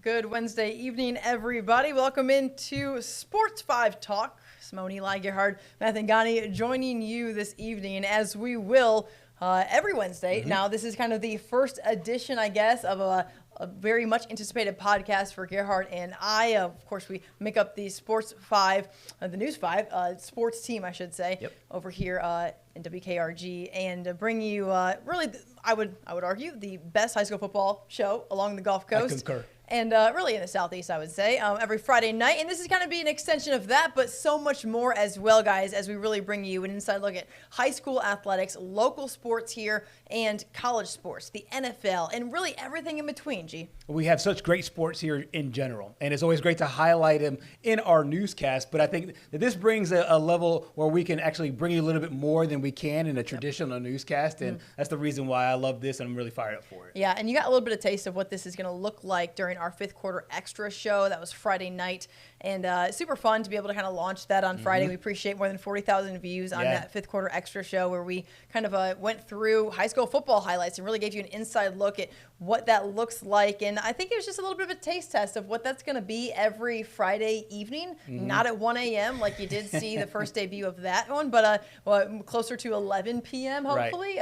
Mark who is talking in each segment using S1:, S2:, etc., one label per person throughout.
S1: Good Wednesday evening, everybody. Welcome into Sports 5 Talk. Simone and Gerhard, Mathangani joining you this evening as we will every Wednesday. Now, this is kind of the first edition, I guess, of a very much anticipated podcast for Gerhard and I. Of course, we make up the Sports 5, the News 5, sports team, I should say, over here in WKRG, and bring you really, I would argue, the best high school football show along the Gulf Coast.
S2: I concur.
S1: And really in the Southeast, I would say, every Friday night. And this is going to be an extension of that, but so much more as well, guys, as we really bring you an inside look at high school athletics, local sports here, and college sports, the NFL, and really everything in between, G.
S2: We have such great sports here in general, and it's always great to highlight them in our newscast. But I think that this brings a level where we can actually bring you a little bit more than we can in a traditional newscast, and that's the reason why I love this, and I'm really fired up for it.
S1: Yeah, and you got a little bit of taste of what this is going to look like during our fifth quarter extra show. That was Friday night, and super fun to be able to kind of launch that on Friday. We appreciate more than 40,000 views on that fifth quarter extra show where we kind of went through high school football highlights and really gave you an inside look at what that looks like. And I think it was just a little bit of a taste test of what that's going to be every Friday evening, not at 1 a.m. like you did see the first debut of that one, but closer to 11 p.m. hopefully.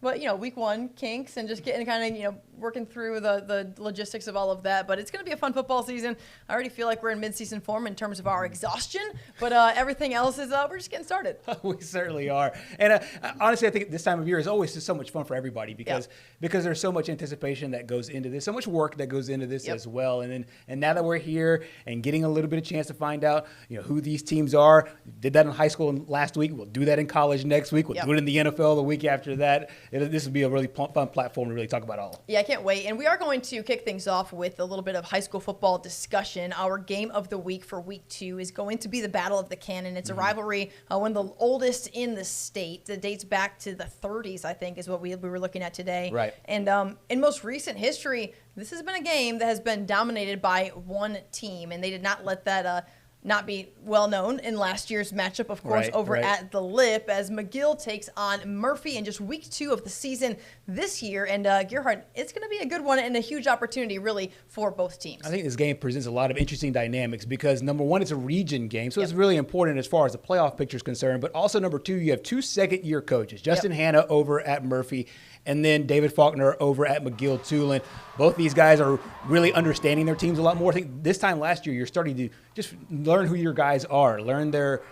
S1: But, week one kinks and just getting kind of, working through the logistics of all of that. But it's going to be a fun football season. I already feel like we're in mid-season form in terms of our exhaustion, but everything else is we're just getting started.
S2: We certainly are. And honestly, I think this time of year is always just so much fun for everybody because there's so much anticipation that goes into this, so much work that goes into this as well. And now that we're here and getting a little bit of chance to find out, who these teams are, did that in high school last week. We'll do that in college next week. We'll do it in the NFL the week after that. This will be a really fun platform to really talk about all.
S1: Yeah, I can't wait. And we are going to kick things off with a little bit of high school football discussion. Our game of the week for week 2 is going to be the Battle of the Cannon. It's a rivalry, one of the oldest in the state that dates back to the 30s, I think, is what we were looking at today.
S2: Right.
S1: And in most recent history, this has been a game that has been dominated by one team, and they did not let that not be well known in last year's matchup, of course, over at the Lip, as McGill takes on Murphy in just week 2 of the season this year. And Gerhard, it's going to be a good one and a huge opportunity, really, for both teams.
S2: I think this game presents a lot of interesting dynamics because, number one, it's a region game, so it's really important as far as the playoff picture is concerned. But also, number 2, you have 2 second-year coaches, Justin Hanna over at Murphy, and then David Faulkner over at McGill-Tulane. Both these guys are really understanding their teams a lot more. I think this time last year, you're starting to just learn who your guys are, learn their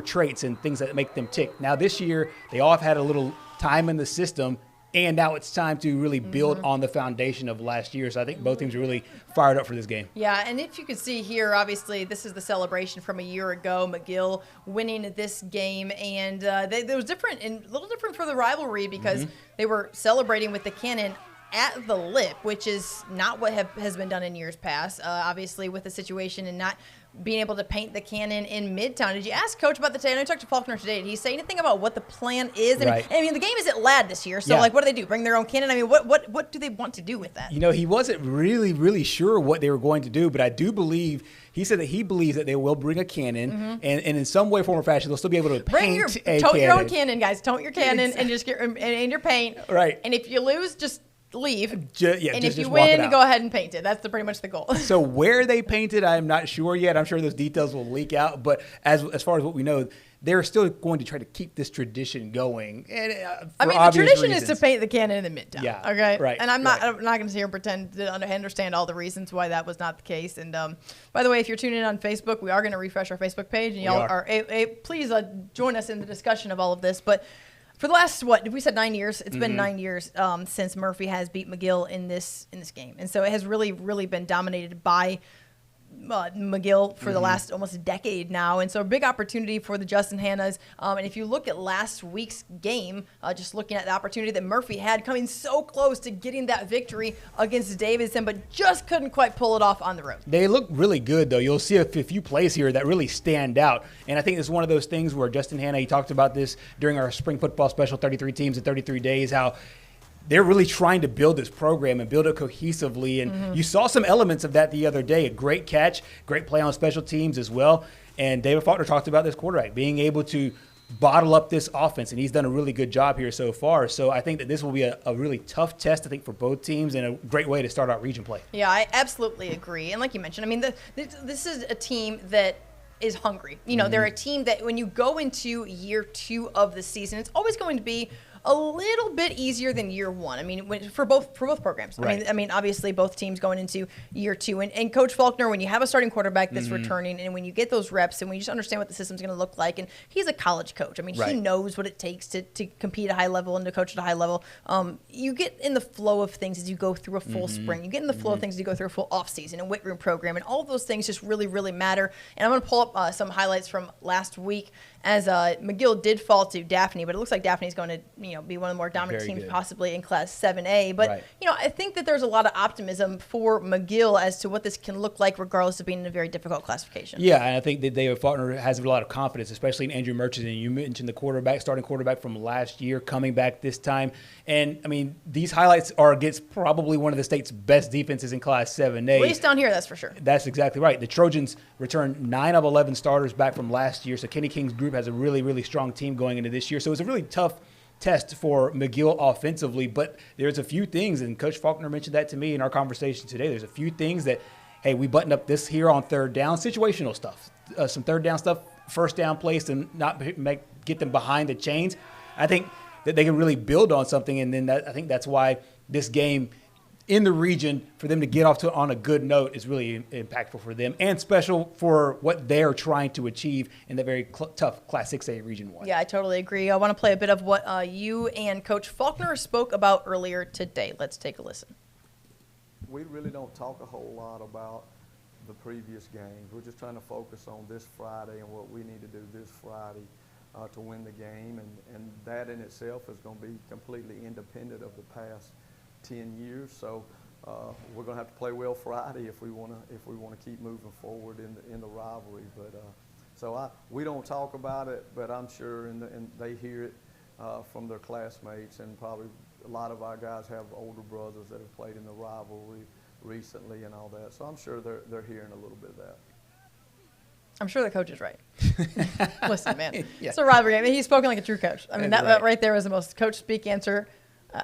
S2: traits and things that make them tick. Now this year, they all have had a little time in the system, and now it's time to really build on the foundation of last year. So I think both teams are really fired up for this game.
S1: Yeah, and if you could see here, obviously, this is the celebration from a year ago, McGill winning this game. And it was different, and a little different for the rivalry because they were celebrating with the cannon at the Lip, which is not what has been done in years past, obviously, with the situation and not being able to paint the cannon in Midtown. Did you ask Coach about the day? I know you talked to Faulkner today. Did he say anything about what the plan is? I mean, the game is at Ladd this year, so what do they do? Bring their own cannon? I mean, what do they want to do with that?
S2: He wasn't really sure what they were going to do, but I do believe he said that he believes that they will bring a cannon, and in some way, form, or fashion, they'll still be able to
S1: tote your own cannon, guys. Tote your cannon and just get and your paint.
S2: Right.
S1: And if you lose, just leave. And if you
S2: walk
S1: win, go ahead and paint it. That's pretty much the goal.
S2: So where they paint it, I'm not sure yet. I'm sure those details will leak out. But as far as what we know, they're still going to try to keep this tradition going. And
S1: the tradition is to paint the cannon in the Midtown.
S2: Yeah.
S1: Okay.
S2: Right.
S1: And I'm not going to sit here and pretend to understand all the reasons why that was not the case. And by the way, if you're tuning in on Facebook, we are going to refresh our Facebook page, and y'all are please join us in the discussion of all of this. But for the last, we said 9 years? It's been 9 years since Murphy has beat McGill in this game. And so it has really, really been dominated by McGill for the last almost a decade now. And so a big opportunity for the Justin Hannas. And if you look at last week's game, just looking at the opportunity that Murphy had, coming so close to getting that victory against Davidson, but just couldn't quite pull it off on the road.
S2: They look really good, though. You'll see a few plays here that really stand out. And I think it's one of those things where Justin Hanna, he talked about this during our spring football special, 33 teams in 33 days, how they're really trying to build this program and build it cohesively. And you saw some elements of that the other day. A great catch, great play on special teams as well. And David Faulkner talked about this quarterback being able to bottle up this offense, and he's done a really good job here so far. So I think that this will be a really tough test, I think, for both teams, and a great way to start out region play.
S1: Yeah, I absolutely agree. And like you mentioned, I mean, this is a team that is hungry. You know, they're a team that when you go into year 2 of the season, it's always going to be a little bit easier than year 1. I mean, for both programs.
S2: Right.
S1: I mean, obviously both teams going into year 2, and Coach Faulkner, when you have a starting quarterback that's returning, and when you get those reps, and when you just understand what the system's going to look like, and he's a college coach. I mean, he knows what it takes to compete at a high level and to coach at a high level. You get in the flow of things as you go through a full spring. You get in the flow of things as you go through a full off season and weight room program, and all of those things just really, really matter. And I'm going to pull up some highlights from last week as McGill did fall to Daphne, but it looks like Daphne's going to be one of the more dominant teams possibly in Class 7A. But I think that there's a lot of optimism for McGill as to what this can look like, regardless of being in a very difficult classification.
S2: Yeah, and I think that David Faulkner has a lot of confidence, especially in Andrew Murchison. And you mentioned the starting quarterback from last year, coming back this time. And I mean, these highlights are against probably one of the state's best defenses in Class 7A.
S1: At least down here, that's for sure.
S2: That's exactly right. The Trojans returned 9 of 11 starters back from last year, so Kenny King's group has a really, really strong team going into this year. So it's a really tough test for McGill offensively, but there's a few things, and Coach Faulkner mentioned that to me in our conversation today. There's a few things that, hey, we buttoned up this here on third down, situational stuff, some third down stuff, first down plays, and not get them behind the chains. I think that they can really build on something, and then I think that's why this game in the region, for them to get off on a good note, is really impactful for them and special for what they're trying to achieve in the very tough Class 6A Region 1.
S1: Yeah, I totally agree. I want to play a bit of what you and Coach Faulkner spoke about earlier today. Let's take a listen.
S3: We really don't talk a whole lot about the previous games. We're just trying to focus on this Friday and what we need to do this Friday to win the game, and that in itself is going to be completely independent of the past 10 years. So we're going to have to play well Friday if we want to keep moving forward in the rivalry. But we don't talk about it, but I'm sure and they hear it from their classmates, and probably a lot of our guys have older brothers that have played in the rivalry recently and all that. So I'm sure they're hearing a little bit of that.
S1: I'm sure the coach is right. Listen, man, it's a rivalry game. He's spoken like a true coach. I mean, that right there was the most coach speak answer.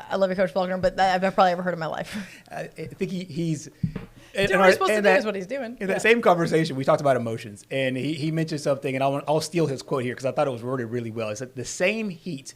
S1: I love you, Coach Faulkner, but that I've probably ever heard in my life.
S2: I think he's
S1: doing what he's supposed to do is what he's doing.
S2: In that same conversation, we talked about emotions, and he mentioned something, and I'll steal his quote here because I thought it was worded really well. It's that the same heat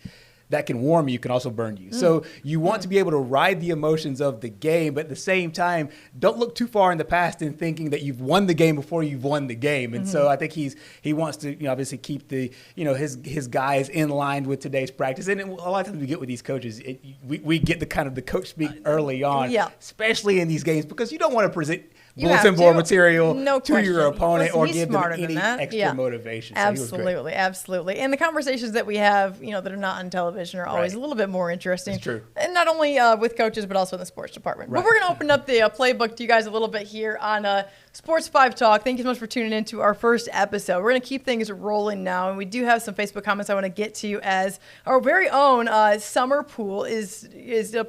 S2: that can warm you can also burn you. So you want to be able to ride the emotions of the game, but at the same time, don't look too far in the past in thinking that you've won the game before you've won the game. And so I think he wants to obviously keep the his guys in line with today's practice. And a lot of times we get with these coaches, we get the kind of the coach speak early on, especially in these games, because you don't want to present bulletin board material to your opponent or give them any extra motivation. So
S1: absolutely. And the conversations that we have, that are not on television are always a little bit more interesting.
S2: It's true.
S1: And not only with coaches, but also in the sports department. But we're going to open up the playbook to you guys a little bit here on Sports 5 Talk. Thank you so much for tuning in to our first episode. We're going to keep things rolling now, and we do have some Facebook comments I want to get to as our very own Summer Pool is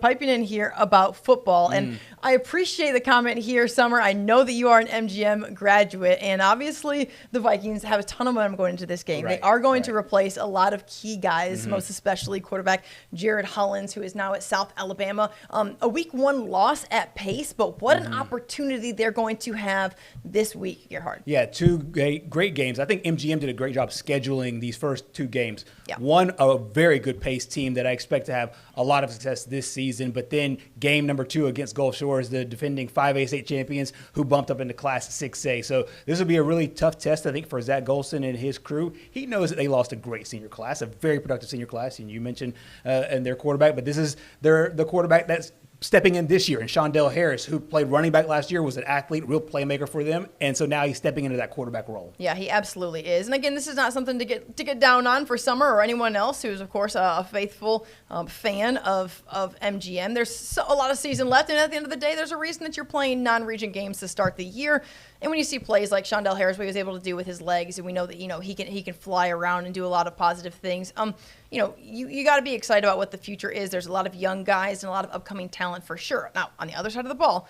S1: piping in here about football. And I appreciate the comment here, Summer. I know that you are an MGM graduate, and obviously the Vikings have a ton of momentum going into this game. They are going to replace a lot of key guys, most especially quarterback Jared Hollins, who is now at South Alabama. A week 1 loss at pace, but what an opportunity they're going to have this week, Gerhard.
S2: Yeah, 2 great games. I think MGM did a great job scheduling these first 2 games.
S1: Yeah.
S2: One, a very good pace team that I expect to have a lot of success this season, but then game number 2 against Gulf Shores, the defending 5A state champions who bumped up into Class 6A. So this will be a really tough test, I think, for Zach Golson and his crew. He knows that they lost a great senior class, a very productive senior class, and you mentioned and their quarterback, but this is the quarterback that's stepping in this year. And Shondell Harris, who played running back last year, was an athlete, real playmaker for them. And so now he's stepping into that quarterback role.
S1: Yeah, he absolutely is. And again, this is not something to get down on for Summer or anyone else who is, of course, a faithful fan of MGM. There's a lot of season left, and at the end of the day, there's a reason that you're playing non-region games to start the year. And when you see plays like Shondell Harris, what he was able to do with his legs, and we know that he can fly around and do a lot of positive things. You got to be excited about what the future is. There's a lot of young guys and a lot of upcoming talent for sure. Now, on the other side of the ball,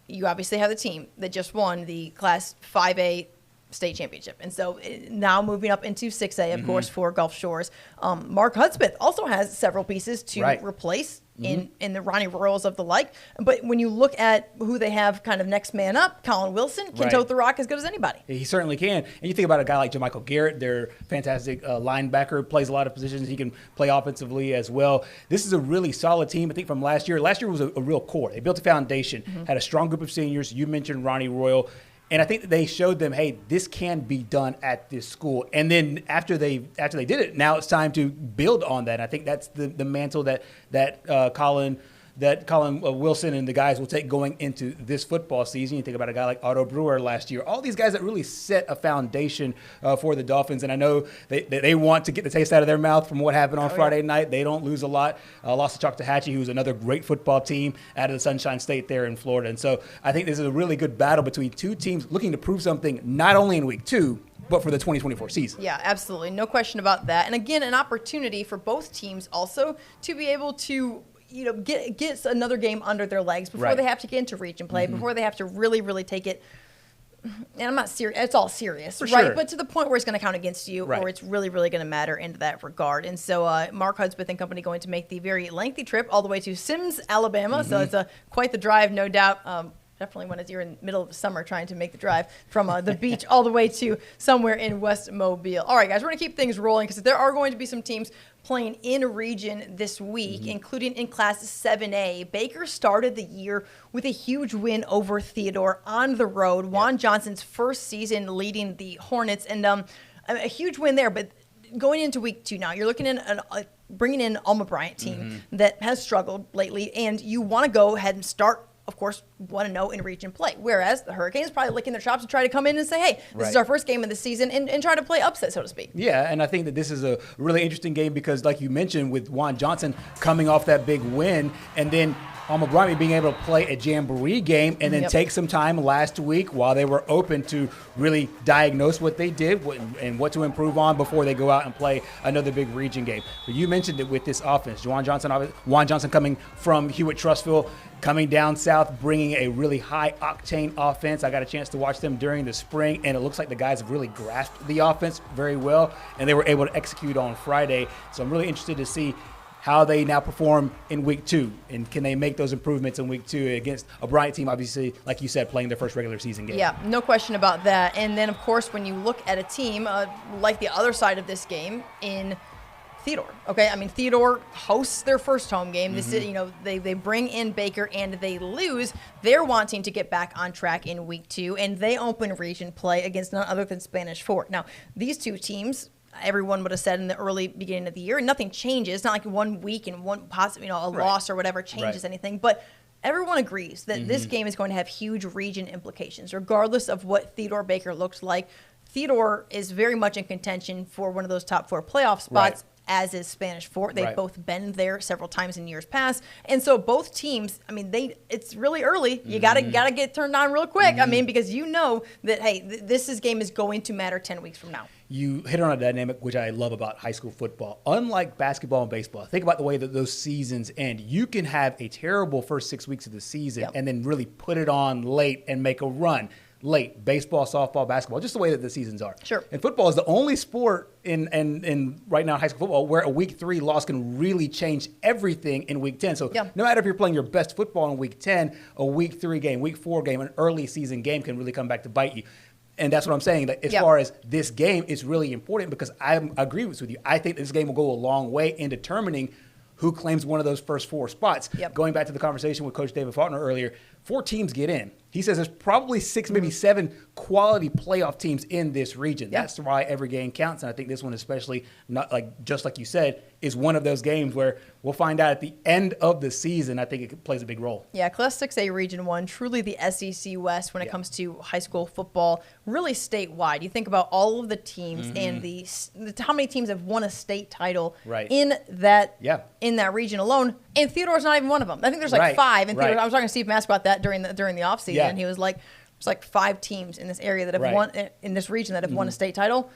S1: you obviously have the team that just won the Class 5A state championship. And so now moving up into 6A, of course, for Gulf Shores. Mark Hudspeth also has several pieces to replace in the Ronnie Royals of the like. But when you look at who they have kind of next man up, Colin Wilson can tote the rock as good as anybody.
S2: He certainly can. And you think about a guy like Jermichael Garrett, their fantastic linebacker, plays a lot of positions. He can play offensively as well. This is a really solid team, I think, from last year. Last year was a real core. They built a foundation, had a strong group of seniors. You mentioned Ronnie Royal. And I think that they showed them, hey, this can be done at this school. And then after they did it, now it's time to build on that. And I think that's the mantle that Colin Wilson and the guys will take going into this football season. You think about a guy like Otto Brewer last year. All these guys that really set a foundation for the Dolphins. And I know they want to get the taste out of their mouth from what happened on Friday night. They don't lose a lot. Lost to Choctawhatchee, who's another great football team out of the Sunshine State there in Florida. And so I think this is a really good battle between two teams looking to prove something not only in week 2, but for the 2024 season.
S1: Yeah, absolutely. No question about that. And again, an opportunity for both teams also to be able to get another game under their legs before they have to get into region play, before they have to really, really take it. And I'm not serious. It's all serious, right?
S2: Sure.
S1: But to the point where it's going to count against you, or it's really, really going to matter in that regard. And so Mark Hudspeth and company going to make the very lengthy trip all the way to Sims, Alabama. So it's quite the drive, no doubt. Definitely when you're in the middle of the summer trying to make the drive from the beach all the way to somewhere in West Mobile. All right, guys, we're going to keep things rolling because there are going to be some teams playing in region this week, including in Class 7A. Baker started the year with a huge win over Theodore on the road. Juan Johnson's first season leading the Hornets, and a huge win there. But going into week 2 now, you're looking at bringing in Alma Bryant team that has struggled lately, and you want to go ahead and start, of course, 1-0 in region play. Whereas the Hurricanes probably licking their chops to try to come in and say, hey, this is our first game of the season, and try to play upset, so to speak.
S2: Yeah, and I think that this is a really interesting game because, like you mentioned, with Juan Johnson coming off that big win, and then Alma Bryant being able to play a jamboree game and then take some time last week while they were open to really diagnose what they did and what to improve on before they go out and play another big region game. But you mentioned it with this offense. Juan Johnson coming from Hewitt-Trussville, coming down south, bringing a really high-octane offense. I got a chance to watch them during the spring, and it looks like the guys have really grasped the offense very well, and they were able to execute on Friday. So I'm really interested to see how they now perform in week 2, and can they make those improvements in week 2 against a Bryant team, obviously, like you said, playing their first regular season game.
S1: Yeah, no question about that. And then, of course, when you look at a team like the other side of this game in Theodore, okay? I mean, Theodore hosts their first home game. This is, they bring in Baker and they lose. They're wanting to get back on track in week 2, and they open region play against none other than Spanish Fort. Now, these two teams, everyone would have said in the early beginning of the year, nothing changes. It's not like 1 week and one possible, a loss or whatever changes anything. But everyone agrees that this game is going to have huge region implications, regardless of what Theodore Baker looks like. Theodore is very much in contention for one of those top 4 playoff spots, as is Spanish Fort. They've both been there several times in years past. And so both teams, I mean, it's really early. You gotta get turned on real quick. I mean, because you know that, hey, this game is going to matter 10 weeks from now.
S2: You hit on a dynamic which I love about high school football. Unlike basketball and baseball, think about the way that those seasons end. You can have a terrible first 6 weeks of the season and then really put it on late and make a run. Late, baseball, softball, basketball, just the way that the seasons are.
S1: Sure.
S2: And football is the only sport in right now in high school football where a week 3 loss can really change everything in week 10. So no matter if you're playing your best football in week 10, a week 3 game, week 4 game, an early season game can really come back to bite you. And that's what I'm saying. That as far as this game, it's really important because I agree with you. I think this game will go a long way in determining who claims one of those first 4 spots. Going back to the conversation with Coach David Faulkner earlier, 4 teams get in. He says there's probably 6, maybe 7 quality playoff teams in this region. That's why every game counts, and I think this one especially, just like you said, is one of those games where we'll find out at the end of the season. I think it plays a big role. Yeah,
S1: Class 6A Region 1, truly the SEC West when it comes to high school football, really statewide. You think about all of the teams and how many teams have won a state title in that region alone, and Theodore's not even one of them. I think there's 5. And Theodore, I was talking to Steve Mask about that during the offseason, and he was like, there's 5 teams in this area that have won, in this region that have won a state title,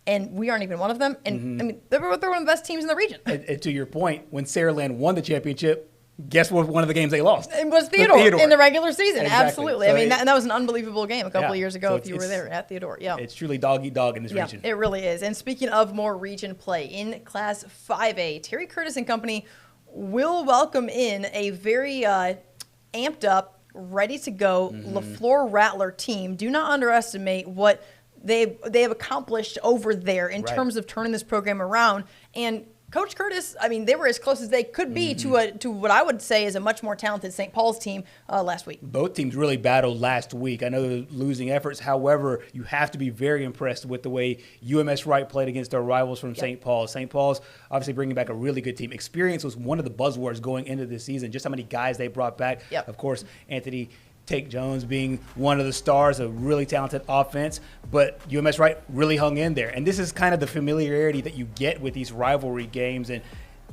S1: and we aren't even one of them. And I mean, they're one of the best teams in the region.
S2: And to your point, when Saraland won the championship, guess what? One of the games they lost.
S1: It was Theodore in the regular season.
S2: Exactly.
S1: Absolutely.
S2: So
S1: and that was an unbelievable game a couple of years ago.
S2: So
S1: if you were there at Theodore, yeah,
S2: it's truly dog eat dog in this region.
S1: It really is. And speaking of more region play in Class 5A, Terry Curtis and company will welcome in a very amped up, ready to go LaFleur Rattler team. Do not underestimate what they have accomplished over there in terms of turning this program around. And Coach Curtis, I mean, they were as close as they could be to what I would say is a much more talented St. Paul's team last week.
S2: Both teams really battled last week. I know losing efforts. However, you have to be very impressed with the way UMS Wright played against their rivals from St. Paul's. St. Paul's obviously bringing back a really good team. Experience was one of the buzzwords going into this season, just how many guys they brought back. Of course, Anthony Take Jones being one of the stars, a really talented offense, but UMS Wright really hung in there. And this is kind of the familiarity that you get with these rivalry games, and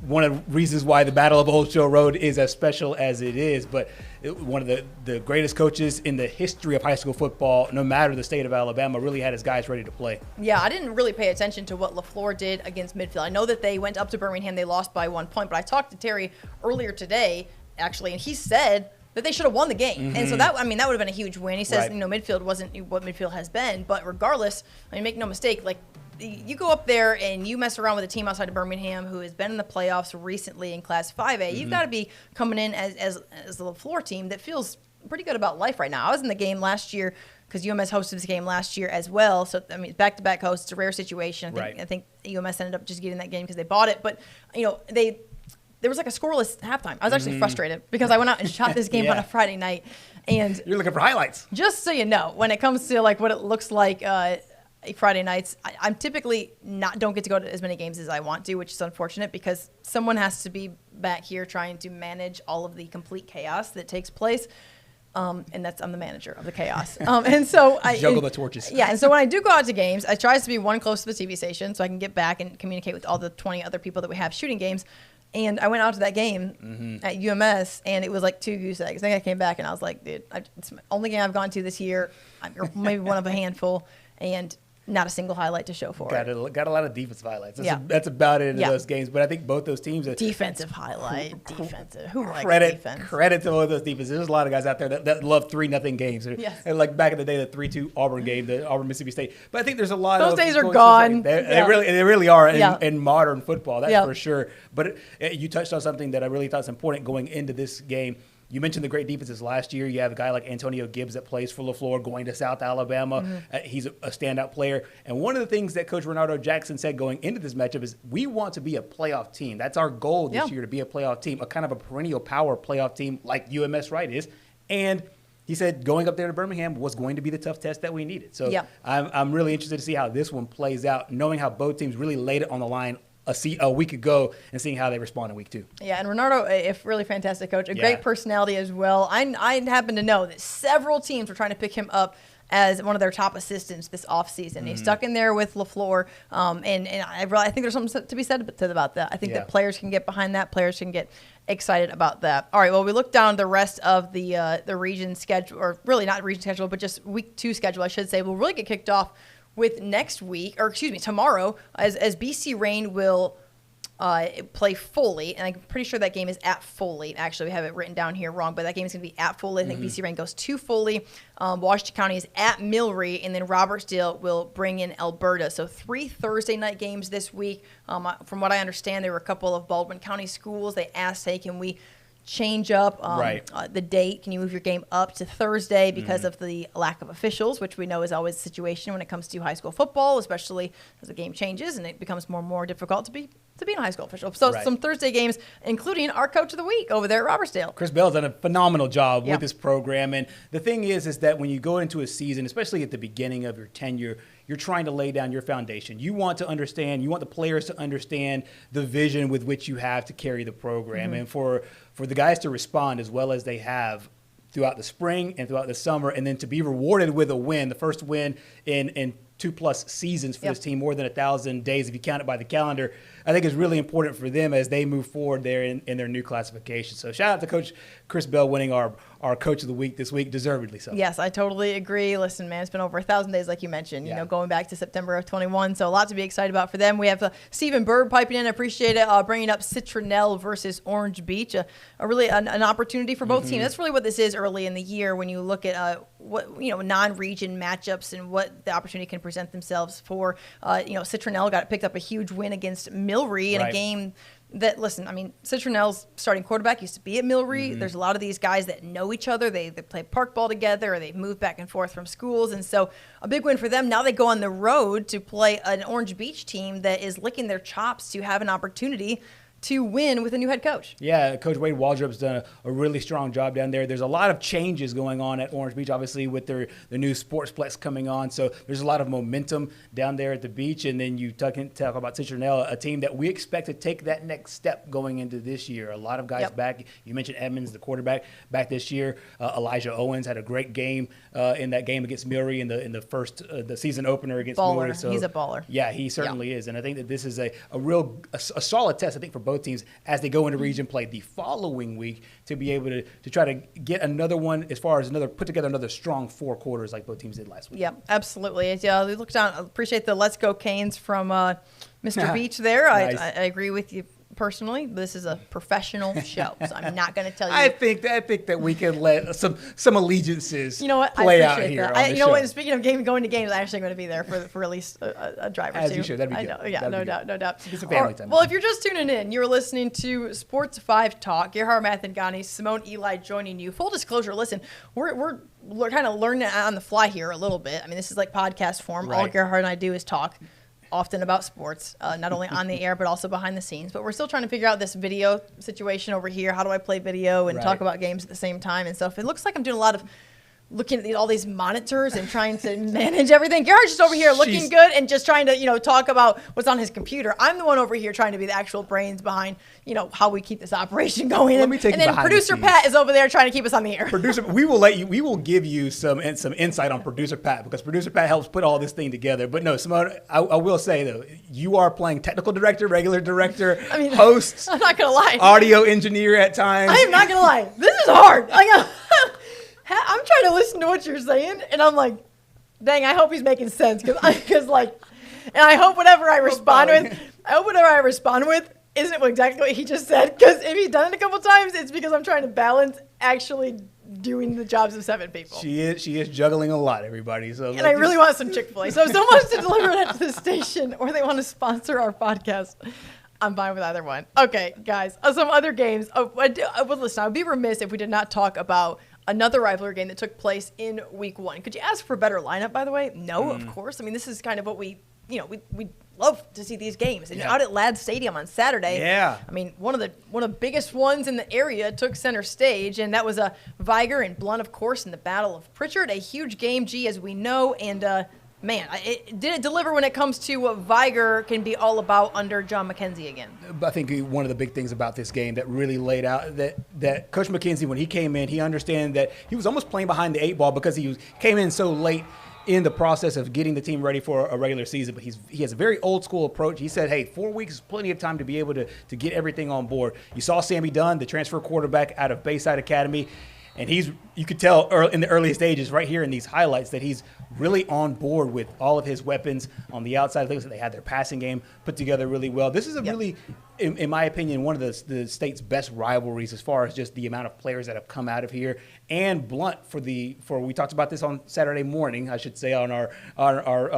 S2: one of the reasons why the Battle of Old Show Road is as special as it is. But one of the greatest coaches in the history of high school football, no matter the state of Alabama, really had his guys ready to play. Yeah,
S1: I didn't really pay attention to what LaFleur did against Midfield. I know that they went up to Birmingham, they lost by 1 point, but I talked to Terry earlier today, actually, and he said that they should have won the game. And so that would have been a huge win. He says, Midfield wasn't what Midfield has been, but regardless, I mean, make no mistake, like, you go up there and you mess around with a team outside of Birmingham who has been in the playoffs recently in Class 5A, you've got to be coming in as the LaFleur team that feels pretty good about life right now. I was in the game last year because UMS hosted this game last year as well. So, I mean, back-to-back hosts, it's a rare situation. I think UMS ended up just getting that game because they bought it. But, there was like a scoreless halftime. I was actually frustrated because I went out and shot this game on a Friday night. And
S2: you're looking for highlights.
S1: Just so you know, when it comes to like what it looks like Friday nights, I'm typically don't get to go to as many games as I want to, which is unfortunate because someone has to be back here trying to manage all of the complete chaos that takes place. And I'm the manager of the chaos. And so I
S2: juggle the torches.
S1: Yeah. And so when I do go out to games, I try to be one close to the TV station so I can get back and communicate with all the 20 other people that we have shooting games. And I went out to that game at UMS, and it was like 2 goose eggs. Then I came back, and I was like, dude, it's the only game I've gone to this year. I'm maybe one of a handful, and not a single highlight to show for it.
S2: Got a lot of defensive highlights. That's about it in those games. But I think both those teams –
S1: defensive highlight, defensive. Who likes defense?
S2: Credit to both those defenses. There's a lot of guys out there that love 3-0 games.
S1: Yes.
S2: And like back in the day, the 3-2 Auburn game, the Auburn-Mississippi State. But I think there's a lot
S1: those
S2: of –
S1: those days are gone.
S2: They really are in modern football. That's for sure. But you touched on something that I really thought was important going into this game. You mentioned the great defenses last year. You have a guy like Antonio Gibbs that plays for LaFleur going to South Alabama. He's a standout player. And one of the things that Coach Renardo Jackson said going into this matchup is we want to be a playoff team. That's our goal this year, to be a playoff team, a kind of a perennial power playoff team like UMS Wright is. And he said going up there to Birmingham was going to be the tough test that we needed. So I'm really interested to see how this one plays out, knowing how both teams really laid it on the line a week ago and seeing how they respond in week 2. Yeah, and Renardo, a really fantastic coach, a great personality as well. I happen to know that several teams were trying to pick him up as one of their top assistants this offseason. He stuck in there with LaFleur, and I think there's something to be said about that. I think that players can get behind that. Players can get excited about that. All right, well, we look down the rest of the region schedule, or really not region schedule, but just week 2 schedule, I should say. We'll really get kicked off with tomorrow, as BC Rain will play Foley, and I'm pretty sure that game is at Foley. Actually, we have it written down here wrong, but that game is going to be at Foley. I think BC Rain goes to Foley. Washington County is at Millry, and then Robertsdale will bring in Alberta. So 3 Thursday night games this week. From what I understand, there were a couple of Baldwin County schools. They asked, hey, can we change up the date? Can you move your game up to Thursday because of the lack of officials, which we know is always a situation when it comes to high school football, especially as the game changes and it becomes more and more difficult to be a high school official. So some Thursday games, including our coach of the week over there at Robertsdale. Chris Bell's done a phenomenal job with this program. And the thing is that when you go into a season, especially at the beginning of your tenure, you're trying to lay down your foundation. You want to understand, you want the players to understand the vision with which you have to carry the program. And for the guys to respond as well as they have throughout the spring and throughout the summer, and then to be rewarded with a win, the first win in 2+ seasons for this team, more than 1,000 days if you count it by the calendar, I think is really important for them as they move forward there in their new classification. So shout out to Coach Chris Bell winning our Coach of the Week this week, deservedly so.
S1: Yes, I totally agree. Listen, man, it's been over 1,000 days, like you mentioned, going back to September of 21. So a lot to be excited about for them. We have Stephen Bird piping in. I appreciate it, bringing up Citronelle versus Orange Beach, really an opportunity for both teams. That's really what this is early in the year when you look at what non-region matchups and what the opportunity can present themselves for. Citronelle picked up a huge win against Milry in a game that, listen, I mean, Citronelle's starting quarterback used to be at Milry. There's a lot of these guys that know each other. They play park ball together, or they move back and forth from schools. And so a big win for them. Now they go on the road to play an Orange Beach team that is licking their chops to have an opportunity to win with a new head coach.
S2: Yeah, Coach Wade Waldrop's done a really strong job down there. There's a lot of changes going on at Orange Beach, obviously, with the new Sportsplex coming on. So there's a lot of momentum down there at the beach. And then you talk about Citronelle, a team that we expect to take that next step going into this year. A lot of guys back. You mentioned Edmonds, the quarterback, back this year. Elijah Owens had a great game in that game against Milry in the first the season opener against Milry. So
S1: he's a baller.
S2: Yeah, he certainly is. And I think that this is a solid test, I think, for both teams as they go into region play the following week to be able to try to get another one as far as put together another strong 4 quarters like both teams did last week.
S1: Yeah, absolutely. Yeah, we look down. Appreciate the Let's Go Canes from Mr. Beach there. Nice. I agree with you. Personally, this is a professional show, so I'm not going to tell you.
S2: I think that we can let some allegiances play out here.
S1: Speaking of going to games, I'm actually going to be there for at least a drive or two.
S2: As you should. That'd be good.
S1: I know, no doubt.
S2: It's a family time.
S1: Well, if you're just tuning in, you're listening to Sports 5 Talk. Gerhard, Mathangani, Simone, Eli joining you. Full disclosure, listen, we're kind of learning on the fly here a little bit. I mean, this is like podcast form. Right. All Gerhard and I do is talk. Often about sports, not only on the air, but also behind the scenes. But we're still trying to figure out this video situation over here. How do I play video and talk about games at the same time and stuff? It looks like I'm doing a lot of looking at all these monitors and trying to manage everything. Gerhard's just over here looking good and just trying to, talk about what's on his computer. I'm the one over here trying to be the actual brains behind, how we keep this operation going.
S2: Let me take
S1: and then producer Pat is over there trying to keep us on the air.
S2: We will give you some insight on producer Pat because producer Pat helps put all this thing together. But no, Simone, I will say though, you are playing technical director, regular director, host.
S1: I'm not gonna lie.
S2: Audio engineer at times.
S1: I am not gonna lie. This is hard. I'm trying to listen to what you're saying, and I'm like, dang, I hope he's making sense, and I hope whatever I respond with isn't exactly what he just said, because if he's done it a couple times, it's because I'm trying to balance actually doing the jobs of 7 people.
S2: She is juggling a lot, everybody. So
S1: I really want some Chick-fil-A. So if someone wants to deliver it to the station, or they want to sponsor our podcast, I'm fine with either one. Okay, guys, some other games. Listen, I would be remiss if we did not talk about another rivalry game that took place in week 1. Could you ask for a better lineup, by the way? No, of course. I mean, this is kind of what we love to see these games. And out at Ladd Stadium on Saturday, I mean, one of the biggest ones in the area took center stage, and that was Viger and Blunt, of course, in the Battle of Pritchard. A huge game, as we know, and man, did it deliver when it comes to what Viger can be all about under John McKenzie again?
S2: I think one of the big things about this game that really laid out that Coach McKenzie, when he came in, he understood that he was almost playing behind the 8 ball because he came in so late in the process of getting the team ready for a regular season. But he has a very old school approach. He said, hey, 4 weeks is plenty of time to be able to get everything on board. You saw Sammy Dunn, the transfer quarterback out of Bayside Academy. And you could tell in the early stages right here in these highlights that he's really on board with all of his weapons on the outside. I think they had their passing game put together really well. This is a really, in my opinion, one of the state's best rivalries as far as just the amount of players that have come out of here. And Blunt we talked about this on Saturday morning, I should say, on our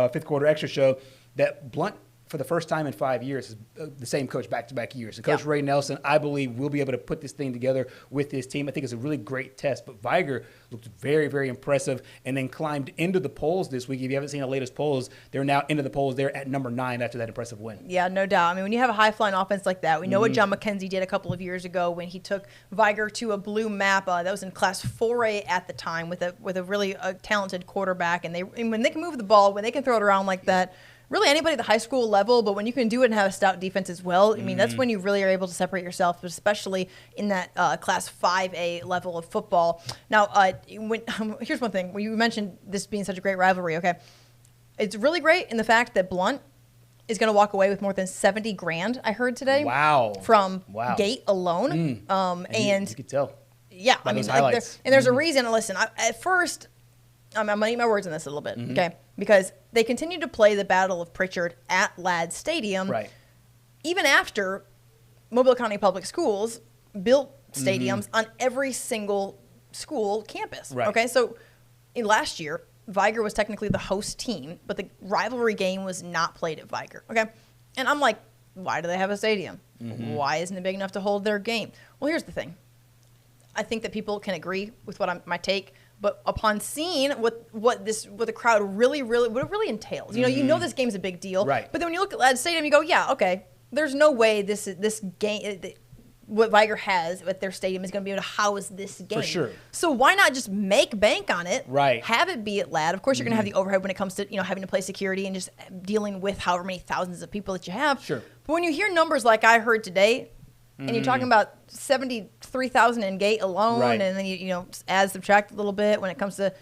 S2: fifth quarter extra show, that Blunt, for the first time in 5 years, is the same coach back-to-back years. And Coach Ray Nelson, I believe, will be able to put this thing together with his team. I think it's a really great test. But Viger looked very, very impressive and then climbed into the polls this week. If you haven't seen the latest polls, they're now into the polls. They're at number 9 after that impressive win. Yeah, no doubt. I mean, when you have a high-flying offense like that, we know what John McKenzie did a couple of years ago when he took Viger to a blue map. That was in Class 4A at the time with a really talented quarterback. And when they can move the ball, when they can throw it around like that, really anybody at the high school level, but when you can do it and have a stout defense as well, I mean, that's when you really are able to separate yourself, especially in that Class 5A level of football. Now, here's one thing. When you mentioned this being such a great rivalry, okay?
S1: It's really great in the fact that Blunt is going to walk away with more than $70,000. I heard today.
S2: Wow.
S1: From gate alone.
S2: And you could tell.
S1: Yeah, I mean, there's a reason. Listen, at first, I'm going to eat my words on this a little bit, okay? Because they continue to play the Battle of Pritchard at Ladd Stadium,
S2: right?
S1: Even after Mobile County Public Schools built stadiums on every single school campus.
S2: Right.
S1: Okay, so last year, Viger was technically the host team, but the rivalry game was not played at Viger. Okay, and I'm like, why do they have a stadium? Why isn't it big enough to hold their game? Well, here's the thing. I think that people can agree with my take, but upon seeing what the crowd what it really entails, you know this game's a big deal,
S2: right?
S1: But then when you look at Ladd Stadium, you go, yeah, okay. There's no way this game, what Viger has at their stadium, is going to be able to house this game.
S2: For sure.
S1: So why not just make bank on it?
S2: Right.
S1: Have it be at Ladd. Of course, you're going to have the overhead when it comes to having to play security and just dealing with however many thousands of people that you have.
S2: Sure.
S1: But when you hear numbers like I heard today, and you're talking about 73,000 in gate alone,
S2: right.
S1: and then you add subtract a little bit when it comes to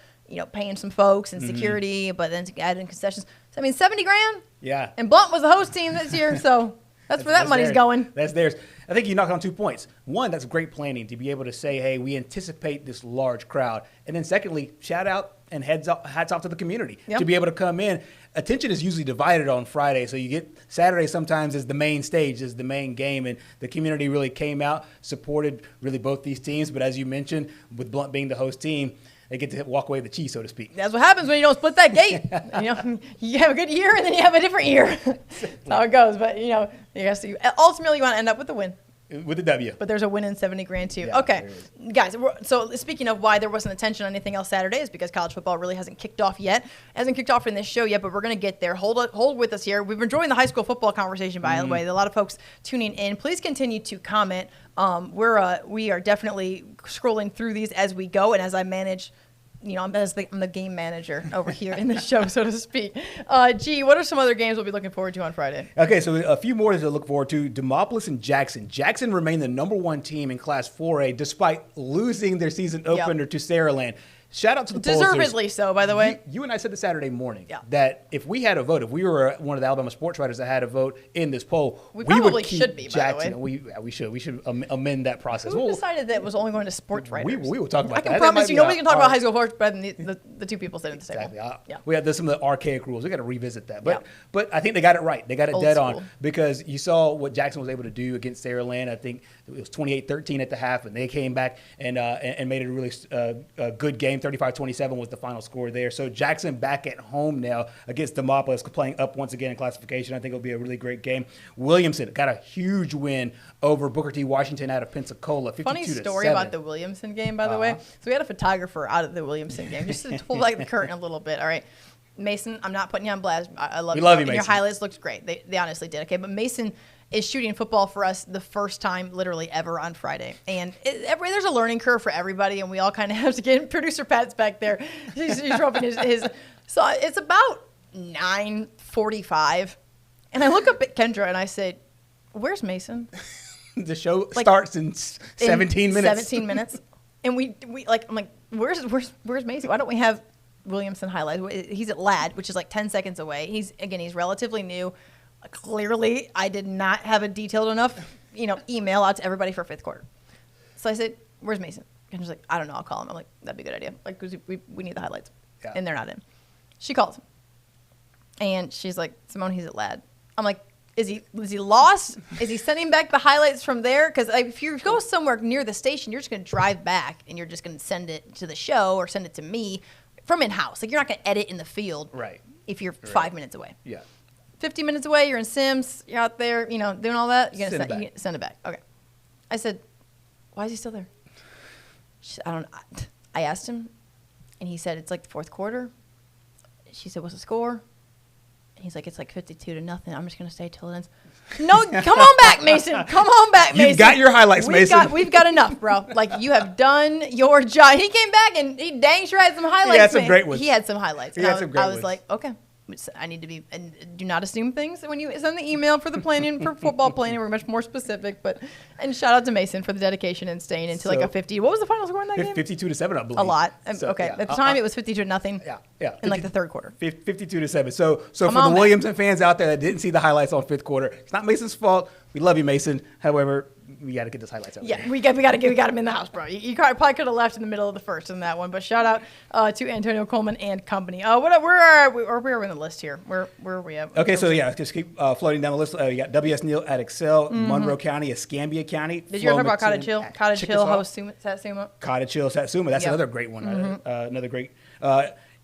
S1: paying some folks and security, but then to add in concessions. So, I mean, $70,000.
S2: Yeah.
S1: And Blunt was the host team this year, so. That's where that money's going.
S2: That's theirs. I think you knocked on 2 points. One, that's great planning to be able to say, hey, we anticipate this large crowd. And then secondly, shout out and hats off to the community to be able to come in. Attention is usually divided on Friday, so you get Saturday sometimes as the main stage, as the main game, and the community really came out, supported really both these teams. But as you mentioned, with Blunt being the host team, they get to walk away with the cheese, so to speak.
S1: That's what happens when you don't split that gate. You have a good year, and then you have a different year. That's how it goes. But ultimately, you want to end up with the win.
S2: With the W.
S1: But there's a win in $70,000 too.
S2: Yeah,
S1: okay, guys. So speaking of why there wasn't attention on anything else Saturday, is because college football really hasn't kicked off yet. Hasn't kicked off in this show yet, but we're going to get there. Hold with us here. We've been enjoying the high school football conversation, by the way. A lot of folks tuning in. Please continue to comment. We are definitely scrolling through these as we go, and as I manage. I'm the game manager over here in the show, so to speak. G, what are some other games we'll be looking forward to on Friday?
S2: Okay, so a few more to look forward to. Demopolis and Jackson. Jackson remained the number 1 team in Class 4A despite losing their season opener to Saraland. Shout out to the
S1: Deservedly so, by the way.
S2: You and I said this Saturday morning that if we had a vote, if we were one of the Alabama sports writers that had a vote in this poll,
S1: we probably
S2: would keep
S1: should be,
S2: Jackson.
S1: By the way.
S2: We should amend that process.
S1: Who decided that it was only going to sports writers?
S2: We will talk about that.
S1: I can promise you nobody can talk about high school sports better than the two people sitting at the table.
S2: Exactly. We had some of the archaic rules. We got to revisit that. But I think they got it right. They got it dead on, because you saw what Jackson was able to do against Saraland. I think it was 28-13 at the half, and they came back and made it a really good game. 35-27 was the final score there. So Jackson back at home now against Demopolis, playing up once again in classification. I think it'll be a really great game. Williamson got a huge win over Booker T. Washington out of Pensacola, 52-7.
S1: Funny story about the Williamson game, by the way. So we had a photographer out of the Williamson game, just to pull back the curtain a little bit. All right. Mason, I'm not putting you on blast. I love you.
S2: We love you, Mason.
S1: Your highlights looked great. They honestly did. Okay, but Mason is shooting football for us the first time literally ever on Friday. And there's a learning curve for everybody, and we all kind of have to get – producer Pat's back there. He's rubbing his – so it's about 9:45, and I look up at Kendra, and I say, where's Mason?
S2: The show starts in 17 minutes.
S1: 17 minutes. And I'm like, where's Mason? Why don't we have Williamson highlights? He's at Ladd, which is like 10 seconds away. He's relatively new. Clearly, I did not have a detailed enough, email out to everybody for fifth quarter. So I said, "Where's Mason?" And she's like, "I don't know. I'll call him." I'm like, "That'd be a good idea. Like, 'cause we need the highlights."
S2: Yeah.
S1: And they're not in. She calls him, and she's like, "Simone, he's at Ladd." I'm like, "Is he lost? Is he sending back the highlights from there? Because if you go somewhere near the station, you're just going to drive back, and you're just going to send it to the show or send it to me from in-house. Like, you're not going to edit in the field,
S2: right? If
S1: you're 5 minutes away."
S2: Yeah.
S1: 50 minutes away, you're in Sims, you're out there, doing all that. You're going to send it back. Okay. I said, "Why is he still there?" I asked him, and he said, "It's like the fourth quarter." She said, "What's the score?" And he's like, "It's like 52-0. I'm just going to stay till it ends." No, come on back, Mason. Come on back, Mason.
S2: You've got your highlights, Mason.
S1: We've got enough, bro. Like, you have done your job. He came back, and he dang sure had some highlights.
S2: He had some great ones.
S1: He had some highlights. I was like, okay. I need to be, and do not assume things when you send the email for the planning, for football planning. We're much more specific, and shout out to Mason for the dedication and staying into like a 50. What was the final score in that game?
S2: 52-7, I believe.
S1: A lot.
S2: So,
S1: okay. At the time, it was 52-0.
S2: Yeah.
S1: In like the third quarter.
S2: 52-7. So for the Williamson fans out there that didn't see the highlights on fifth quarter, it's not Mason's fault. We love you, Mason. However, we got to get those highlights out.
S1: Yeah, we got him in the house, bro. You probably could have left in the middle of the first in that one, but shout out to Antonio Coleman and company. Where are we in the list here? Where are we at?
S2: Okay, so just keep floating down the list. You got W.S. Neal at Excel, Monroe County, Escambia County.
S1: Did you hear about Cottage Hill? Cottage Hill hosts Satsuma.
S2: Cottage Hill, Satsuma. That's another great one. Another great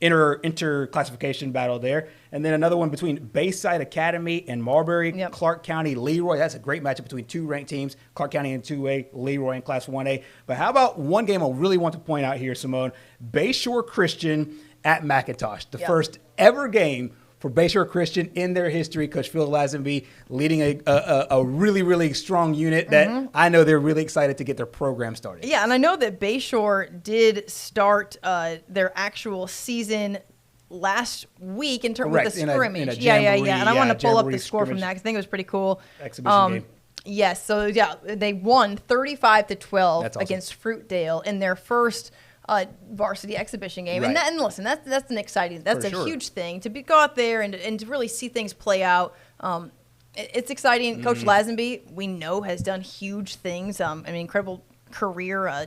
S2: inter-classification battle there. And then another one between Bayside Academy and Marbury, Clark County, Leroy. That's a great matchup between two ranked teams, Clark County in 2A, Leroy in Class 1A. But how about one game I really want to point out here, Simone? Bayshore Christian at McIntosh. The first ever game for Bayshore Christian in their history. Coach Phil Lazenby leading a really, really strong unit that I know they're really excited to get their program started.
S1: Yeah, and I know that Bayshore did start their actual season last week in terms of the scrimmage.
S2: In a jamboree,
S1: And I want to pull up the score from that because I think it was pretty cool.
S2: Exhibition game.
S1: Yes, so they won 35-12 against Fruitdale in their first varsity exhibition game.
S2: Right.
S1: And listen, that's an exciting, that's a huge thing to go out there and to really see things play out. It's exciting. Coach Lazenby, we know, has done huge things. Incredible career,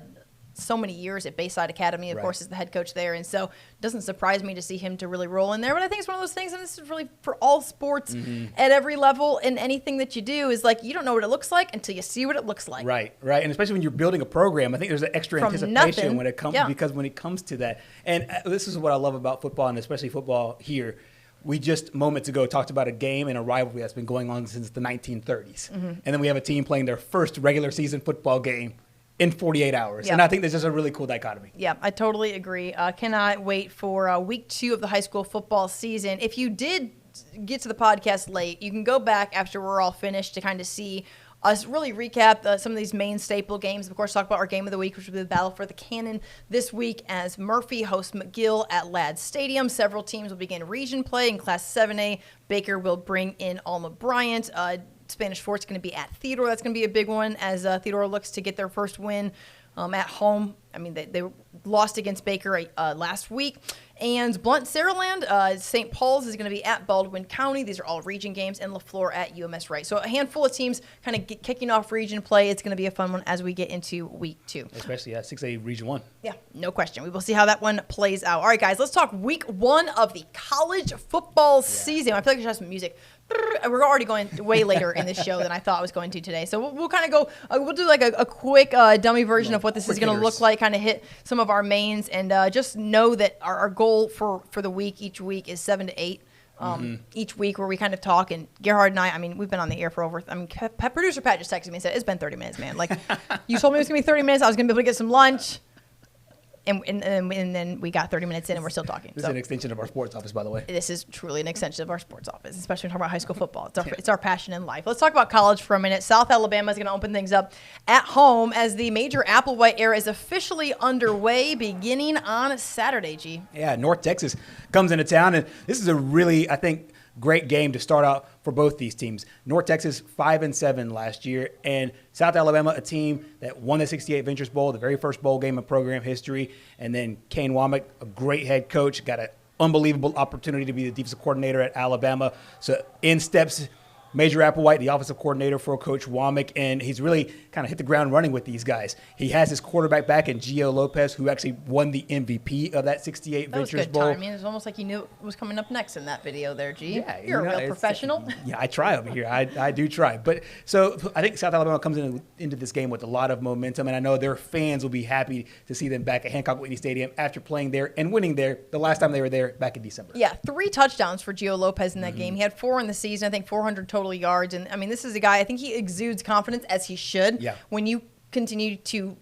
S1: so many years at Bayside Academy, of course, is the head coach there. And so it doesn't surprise me to see him to really roll in there. But I think it's one of those things, and this is really for all sports at every level, and anything that you do is like, you don't know what it looks like until you see what it looks like.
S2: Right. And especially when you're building a program, I think there's an extra anticipation when it comes, because when it comes to that. And this is what I love about football, and especially football here. We just moments ago talked about a game and a rivalry that's been going on since the 1930s. And then we have a team playing their first regular season football game in 48 hours. And I think there's just a really cool dichotomy. Yeah,
S1: I totally agree. Cannot wait for week 2 of the high school football season. If you did get to the podcast late, you can go back after we're all finished to kind of see us really recap some of these main staple games. Of course, talk about our game of the week, which will be the battle for the Cannon this week as Murphy hosts McGill at Ladd Stadium. Several teams will begin region play in Class 7A. Baker will bring in Alma Bryant. Spanish Fort's going to be at Theodore. That's going to be a big one as Theodore looks to get their first win at home. They lost against Baker last week. And Blunt Saraland, St. Paul's is going to be at Baldwin County. These are all region games, and LaFleur at UMS Wright. So a handful of teams kind of kicking off region play. It's going to be a fun one as we get into week 2.
S2: Especially 6A Region 1.
S1: Yeah, no question. We will see how that one plays out. All right, guys, let's talk week 1 of the college football season. I feel like I should have some music. We're already going way later in this show than I thought I was going to today. So we'll kind of go, we'll do like a quick dummy version of what this is going to look like, kind of hit some of our mains, and just know that our goal for the week, each week, is 7 to 8. Each week where we kind of talk, and Gerhard and I we've been on the air for over, producer Pat just texted me and said, it's been 30 minutes, man. Like, you told me it was going to be 30 minutes. I was going to be able to get some lunch. And then we got 30 minutes in and we're still talking.
S2: This is an extension of our sports office, by the way.
S1: This is truly an extension of our sports office, especially when we talk about high school football. It's our passion in life. Let's talk about college for a minute. South Alabama is going to open things up at home as the major Applewhite era is officially underway beginning on Saturday, G.
S2: Yeah, North Texas comes into town, and this is a really, I think, great game to start out for both these teams. North Texas 5-7 last year, and South Alabama, a team that won the 68 Ventures Bowl, the very first bowl game in program history. And then Kane Womack, a great head coach, got an unbelievable opportunity to be the defensive coordinator at Alabama. So in steps Major Applewhite, the offensive coordinator for Coach Womack, and he's really kind of hit the ground running with these guys. He has his quarterback back in Gio Lopez, who actually won the MVP of that 68 Ventures Bowl.
S1: Timing. It was almost like he knew what was coming up next in that video there, G. Yeah, you're a real professional.
S2: Yeah, I try over here. I do try. But so I think South Alabama comes into this game with a lot of momentum, and I know their fans will be happy to see them back at Hancock Whitney Stadium after playing there and winning there the last time they were there back in December.
S1: Yeah, 3 touchdowns for Gio Lopez in that game. He had 4 in the season, I think 400 total yards. And, this is a guy, I think he exudes confidence, as he should, when you continue to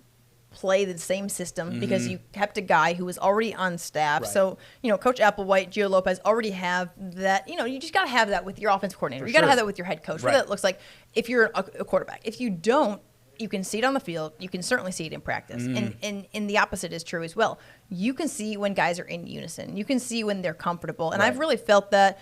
S1: play the same system because you kept a guy who was already on staff. Right. So, Coach Applewhite, Gio Lopez already have that. You just got to have that with your offensive coordinator. You got to have that with your head coach. Right. What that looks like if you're a quarterback. If you don't, you can see it on the field. You can certainly see it in practice. And the opposite is true as well. you can see when guys are in unison. You can see when they're comfortable. And
S2: Right.
S1: I've really felt that.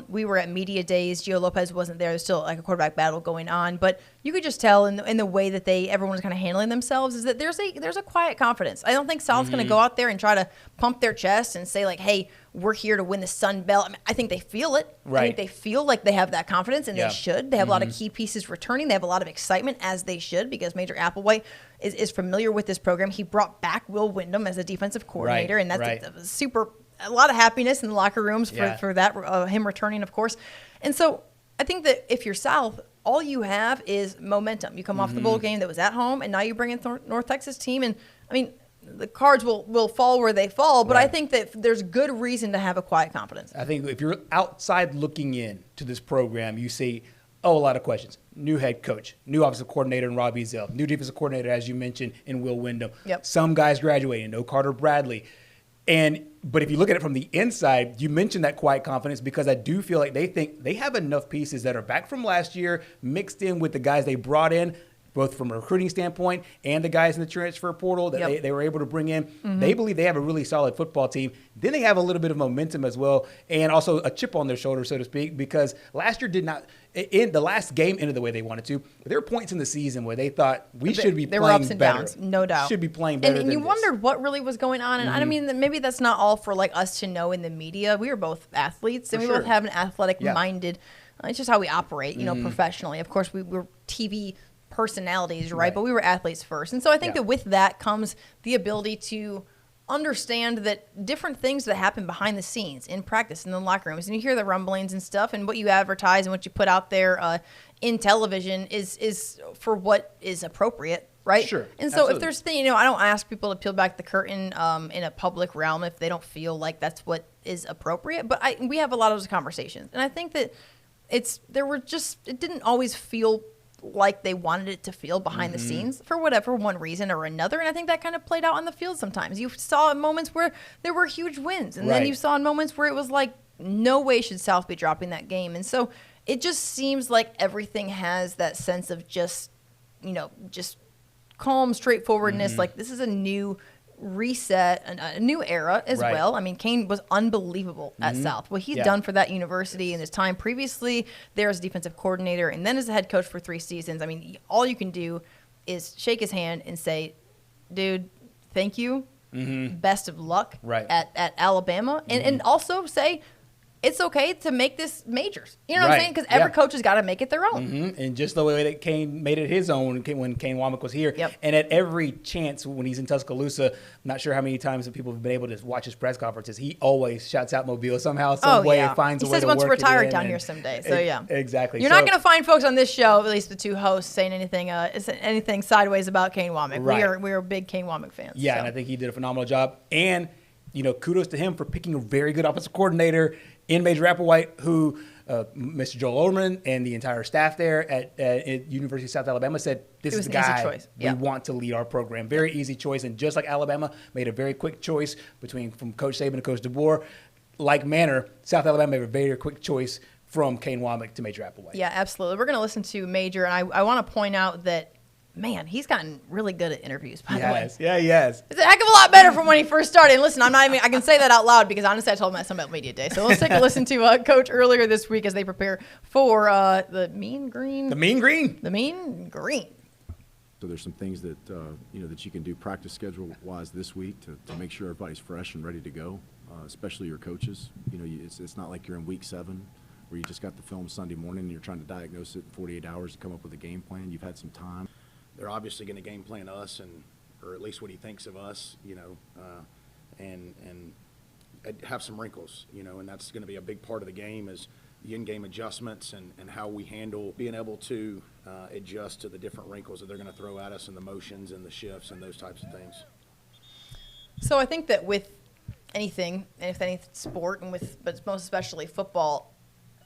S1: We were at media days. Gio Lopez wasn't there. There's still like a quarterback battle going on. But you could just tell in the way that everyone's kind of handling themselves is that there's a quiet confidence. I don't think South's going to go out there and try to pump their chest and say like, hey, we're here to win the Sun Belt. I mean, I think they feel it.
S2: Right.
S1: I think they feel like they have that confidence, and
S2: Yeah.
S1: they should. They have a lot of key pieces returning. They have a lot of excitement, as they should, because Major Applewhite is familiar with this program. He brought back Will Wyndham as a defensive coordinator,
S2: Right,
S1: and that's
S2: right.
S1: a lot of happiness in the locker rooms
S2: Yeah.
S1: for that, him returning, of course. And so I think that if you're South, all you have is momentum. You come off the bowl game that was at home, and now you bring in North Texas team. And, I mean, the cards will fall where they fall, but I
S2: Right.
S1: think that there's good reason to have a quiet confidence.
S2: I think if you're outside looking in to this program, you see, a lot of questions. New head coach, new offensive coordinator in Robbie Zell, new defensive coordinator, as you mentioned, in Will Wyndham.
S1: Yep.
S2: Some guys graduating, no Carter Bradley. But if you look at it from the inside, you mentioned that quiet confidence because I do feel like they think they have enough pieces that are back from last year mixed in with the guys they brought in, both from a recruiting standpoint and the guys in the transfer portal that
S1: Yep.
S2: they were able to bring in. They believe they have a really solid football team. Then they have a little bit of momentum as well, and also a chip on their shoulder, so to speak, because last year in the last game ended the way they wanted to. But there were points in the season where they thought we should be
S1: There
S2: playing
S1: were ups and
S2: better.
S1: downs, no doubt.
S2: Should be playing better
S1: And you
S2: than this.
S1: wondered what really was going on. And I mean, maybe that's not all for like us to know in the media. We were both athletes, and
S2: For
S1: we both
S2: sure.
S1: have an athletic
S2: Yeah.
S1: minded. It's just how we operate, professionally. Of course, we were TV personalities, right? But we were athletes first. And so I think
S2: Yeah.
S1: that with that comes the ability to understand that different things that happen behind the scenes in practice in the locker rooms, and you hear the rumblings and stuff, and what you advertise and what you put out there in television is for what is appropriate, right?
S2: Sure,
S1: And so if
S2: absolutely.
S1: there's I don't ask people to peel back the curtain in a public realm if they don't feel like that's what is appropriate, but we have a lot of those conversations, and I think that it didn't always feel like they wanted it to feel behind the scenes for whatever one reason or another. And I think that kind of played out on the field sometimes. You saw moments where there were huge wins. And then
S2: Right.
S1: you saw moments where it was like, no way should South be dropping that game. And so it just seems like everything has that sense of just calm straightforwardness. Like this is a new reset, a new era as
S2: Right.
S1: well. I mean, Kane was unbelievable at South. What he's
S2: Yeah.
S1: done for that university in his time previously there as a defensive coordinator and then as a head coach for 3 seasons. I mean, all you can do is shake his hand and say, dude, thank you. Best of luck
S2: Right.
S1: at Alabama. And also say, it's okay to make this majors. You know what I'm
S2: Right.
S1: saying? Because every
S2: Yeah.
S1: coach has got to make it their own.
S2: And just the way that Kane made it his own when Kane Womack was here.
S1: Yep.
S2: And at every chance when he's in Tuscaloosa, I'm not sure how many times that people have been able to watch his press conferences, he always shouts out Mobile somehow, some way, finds a
S1: he
S2: way
S1: says
S2: to
S1: he wants to
S2: work it
S1: retire
S2: in,
S1: down
S2: and-
S1: here someday. So yeah,
S2: Exactly.
S1: You're not going to find folks on this show, at least the 2 hosts, saying anything sideways about Kane Womack.
S2: Right.
S1: We are big Kane Womack fans.
S2: Yeah,
S1: so.
S2: and I think he did a phenomenal job. And, kudos to him for picking a very good offensive coordinator in Major Applewhite, who Mr. Joel Orman and the entire staff there at University of South Alabama said, this
S1: It
S2: is
S1: was
S2: the
S1: an easy
S2: guy
S1: choice.
S2: we
S1: Yeah.
S2: want to lead our program. Very easy choice. And just like Alabama made a very quick choice from Coach Saban to Coach DeBoer, like manner, South Alabama made a very quick choice from Kane Womack to Major Applewhite.
S1: Yeah, absolutely. We're going to listen to Major, and I want to point out that, man, he's gotten really good at interviews, by the way.
S2: Yes. Yeah, yes.
S1: It's a heck of a lot better from when he first started. And listen, I can say that out loud because honestly, I told him at Sun Belt Media Day. So let's take a listen to Coach earlier this week as they prepare for the Mean Green.
S2: The Mean Green.
S1: The Mean Green.
S4: So there's some things that that you can do practice schedule wise this week to make sure everybody's fresh and ready to go, especially your coaches. It's not like you're in week 7 where you just got the film Sunday morning and you're trying to diagnose it in 48 hours and come up with a game plan. You've had some time.
S5: They're obviously going to game plan us, or at least what he thinks of us, and have some wrinkles, and that's going to be a big part of the game is the in-game adjustments and how we handle being able to adjust to the different wrinkles that they're going to throw at us and the motions and the shifts and those types of things.
S1: So I think that with anything, and if any sport, but most especially football,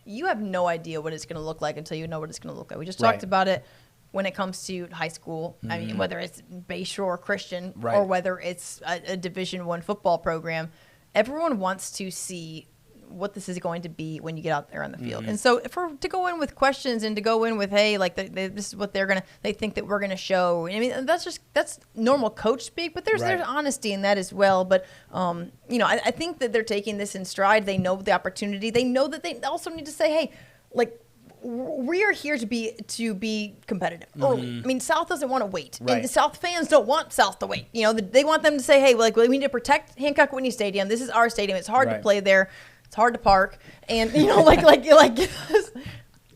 S1: you have no idea what it's going to look like until you know what it's going to look like. We just talked
S2: Right.
S1: about it when it comes to high school. I mean, whether it's Bayshore Christian
S2: Right.
S1: or whether it's a Division I football program, everyone wants to see what this is going to be when you get out there on the field. And so to go in with questions and to go in with, hey, like this is what they think that we're gonna show. I mean, that's normal coach speak, but there's honesty in that as well. But I think that they're taking this in stride. They know the opportunity. They know that they also need to say, hey, like, we are here to be competitive early. I mean, South doesn't want to wait, and the South fans don't want South to wait. They want them to say, "Hey, like we need to protect Hancock Whitney Stadium. This is our stadium. It's hard to play there. It's hard to park, and like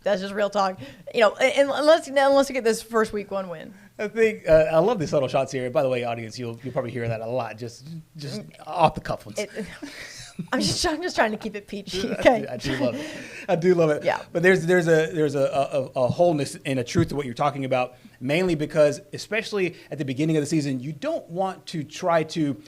S1: that's just real talk. And unless you get this first week 1 win."
S2: I think I love these subtle shots here. By the way, audience, you'll probably hear that a lot. Just off the cuff ones.
S1: I'm just trying to keep it peachy. Okay.
S2: I do love it.
S1: Yeah.
S2: But there's a wholeness and a truth to what you're talking about, mainly because, especially at the beginning of the season, you don't want to try to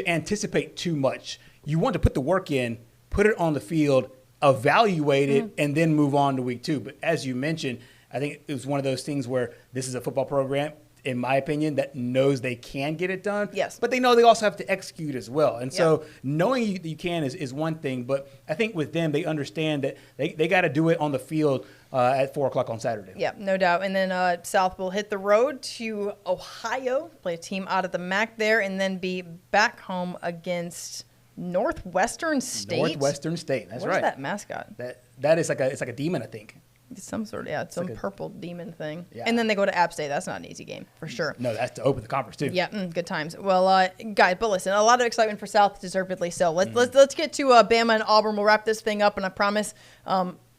S2: anticipate too much. You want to put the work in, put it on the field, evaluate it, and then move on to week 2. But as you mentioned, I think it was one of those things where this is a football program, in my opinion, that knows they can get it done.
S1: Yes.
S2: But they know they also have to execute as well. And so knowing you can is one thing. But I think with them, they understand that they got to do it on the field at 4 o'clock on Saturday.
S1: Yeah, no doubt. And then South will hit the road to Ohio, play a team out of the MAC there, and then be back home against Northwestern State.
S2: Northwestern State, that's right.
S1: What is that mascot?
S2: That is it's like a demon, I think.
S1: Some sort of, it's some purple demon thing.
S2: Yeah.
S1: And then they go to App State. That's not an easy game, for sure.
S2: No, that's to open the conference, too.
S1: Yeah, good times. Well, guys, but listen, a lot of excitement for South, deservedly so. Let's get to Bama and Auburn. We'll wrap this thing up, and I promise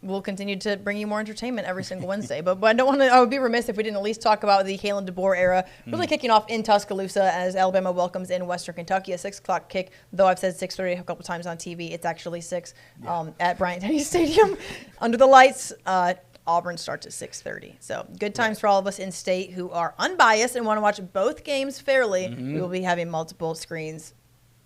S1: we'll continue to bring you more entertainment every single Wednesday. But I would be remiss if we didn't at least talk about the Kalen DeBoer era, really kicking off in Tuscaloosa as Alabama welcomes in Western Kentucky, a 6 o'clock kick. Though I've said 6:30 a couple times on TV, it's actually 6 at Bryant-Denny Stadium under the lights. Auburn starts at 6:30. So good times for all of us in state who are unbiased and want to watch both games fairly. We will be having multiple screens.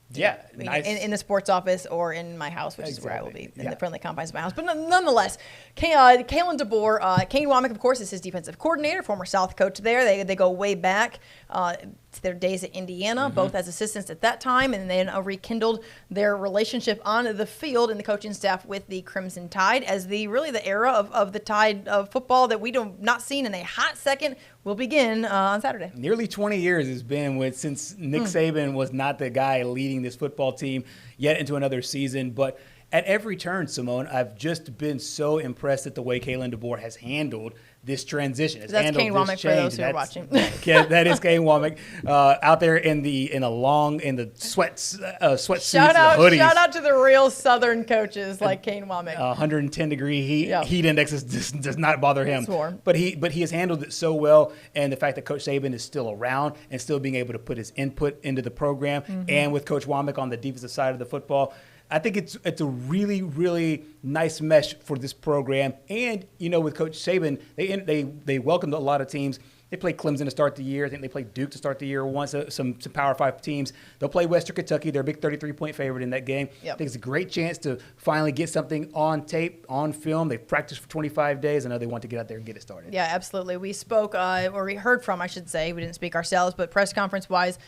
S2: Yeah, nice.
S1: In the sports office or in my house, which is where I will be, in the friendly confines of my house. But nonetheless, Kalen DeBoer, Kane Womack, of course, is his defensive coordinator, former South coach there. They go way back to their days at Indiana, both as assistants at that time, and then rekindled their relationship on the field and the coaching staff with the Crimson Tide as the era of the Tide of football that we do not seen in a hot second will begin on Saturday.
S2: Nearly 20 years it's been since Nick Saban was not the guy leading this football team yet into another season. But at every turn, Simone, I've just been so impressed at the way Kalen DeBoer has handled this transition.
S1: That's Kane Womack for those who are watching.
S2: That is Kane Womack out there in the sweatsuits, hoodies.
S1: Shout out to the real Southern coaches like Kane Womack.
S2: 110-degree heat index does not bother him.
S1: It's warm.
S2: But he has handled it so well, and the fact that Coach Saban is still around and still being able to put his input into the program, and with Coach Womack on the defensive side of the football, I think it's a really, really nice mesh for this program. And, with Coach Saban, they welcomed a lot of teams. They played Clemson to start the year. I think they played Duke to start the year once, some Power 5 teams. They'll play Western Kentucky. They're a big 33-point favorite in that game.
S1: Yep.
S2: I think it's a great chance to finally get something on tape, on film. They've practiced for 25 days. I know they want to get out there and get it started.
S1: Yeah, absolutely. We spoke, or we heard from, I should say. We didn't speak ourselves, but press conference-wise,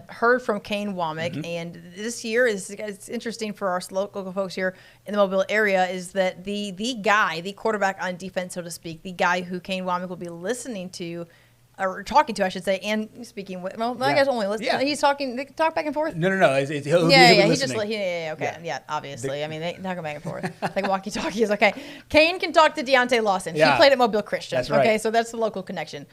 S1: heard from Kane Womack. And this year it's interesting for our local folks here in the Mobile area is that the guy, the quarterback on defense, so to speak, the guy who Kane Womack will be listening to, or talking to, I should say, and speaking with. Well, I guess only listen.
S2: Yeah.
S1: He's talking. They talk back and forth.
S2: No. He'll be listening.
S1: Okay. Obviously. I mean, they talk back and forth. Like walkie-talkies. Okay. Kane can talk to Deontay Lawson.
S2: Yeah.
S1: He played at Mobile Christian.
S2: That's right.
S1: Okay, so that's the local connection.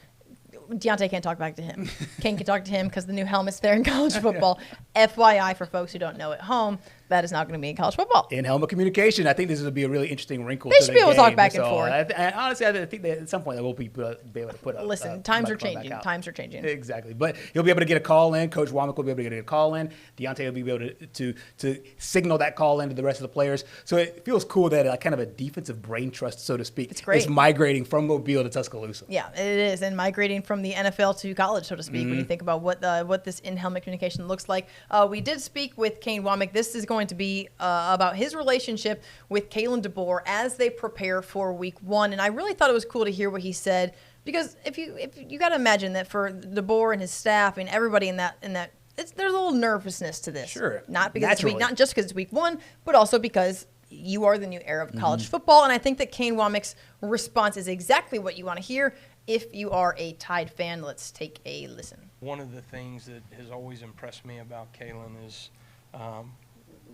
S1: Deontay can't talk back to him. Kane can talk to him because the new helmet's there in college football. FYI, for folks who don't know at home, that is not going to be in college football.
S2: In helmet communication, I think this will be a really interesting wrinkle.
S1: They
S2: to
S1: should
S2: the
S1: be able to
S2: game.
S1: talk back and forth.
S2: Honestly, I think that at some point they will be able to put up.
S1: Listen, times are changing. Times are changing.
S2: Exactly. But he'll be able to get a call in. Coach Womack will be able to get a call in. Deontay will be able to signal that call in to the rest of the players. So it feels cool that kind of a defensive brain trust, so to speak,
S1: it's great.
S2: is migrating from Mobile to Tuscaloosa.
S1: Yeah, it is. And migrating from the NFL to college, so to speak, when you think about what this in-helmet communication looks like. We did speak with Kane Womack. This is going to be about his relationship with Kalen DeBoer as they prepare for week 1. And I really thought it was cool to hear what he said, because if you got to imagine that for DeBoer and his staff and everybody in that there's a little nervousness to this.
S2: Sure.
S1: Not just because it's week 1, but also because you are the new era of college football. And I think that Kane Wommack's response is exactly what you want to hear if you are a Tide fan. Let's take a listen.
S6: One of the things that has always impressed me about Kalen is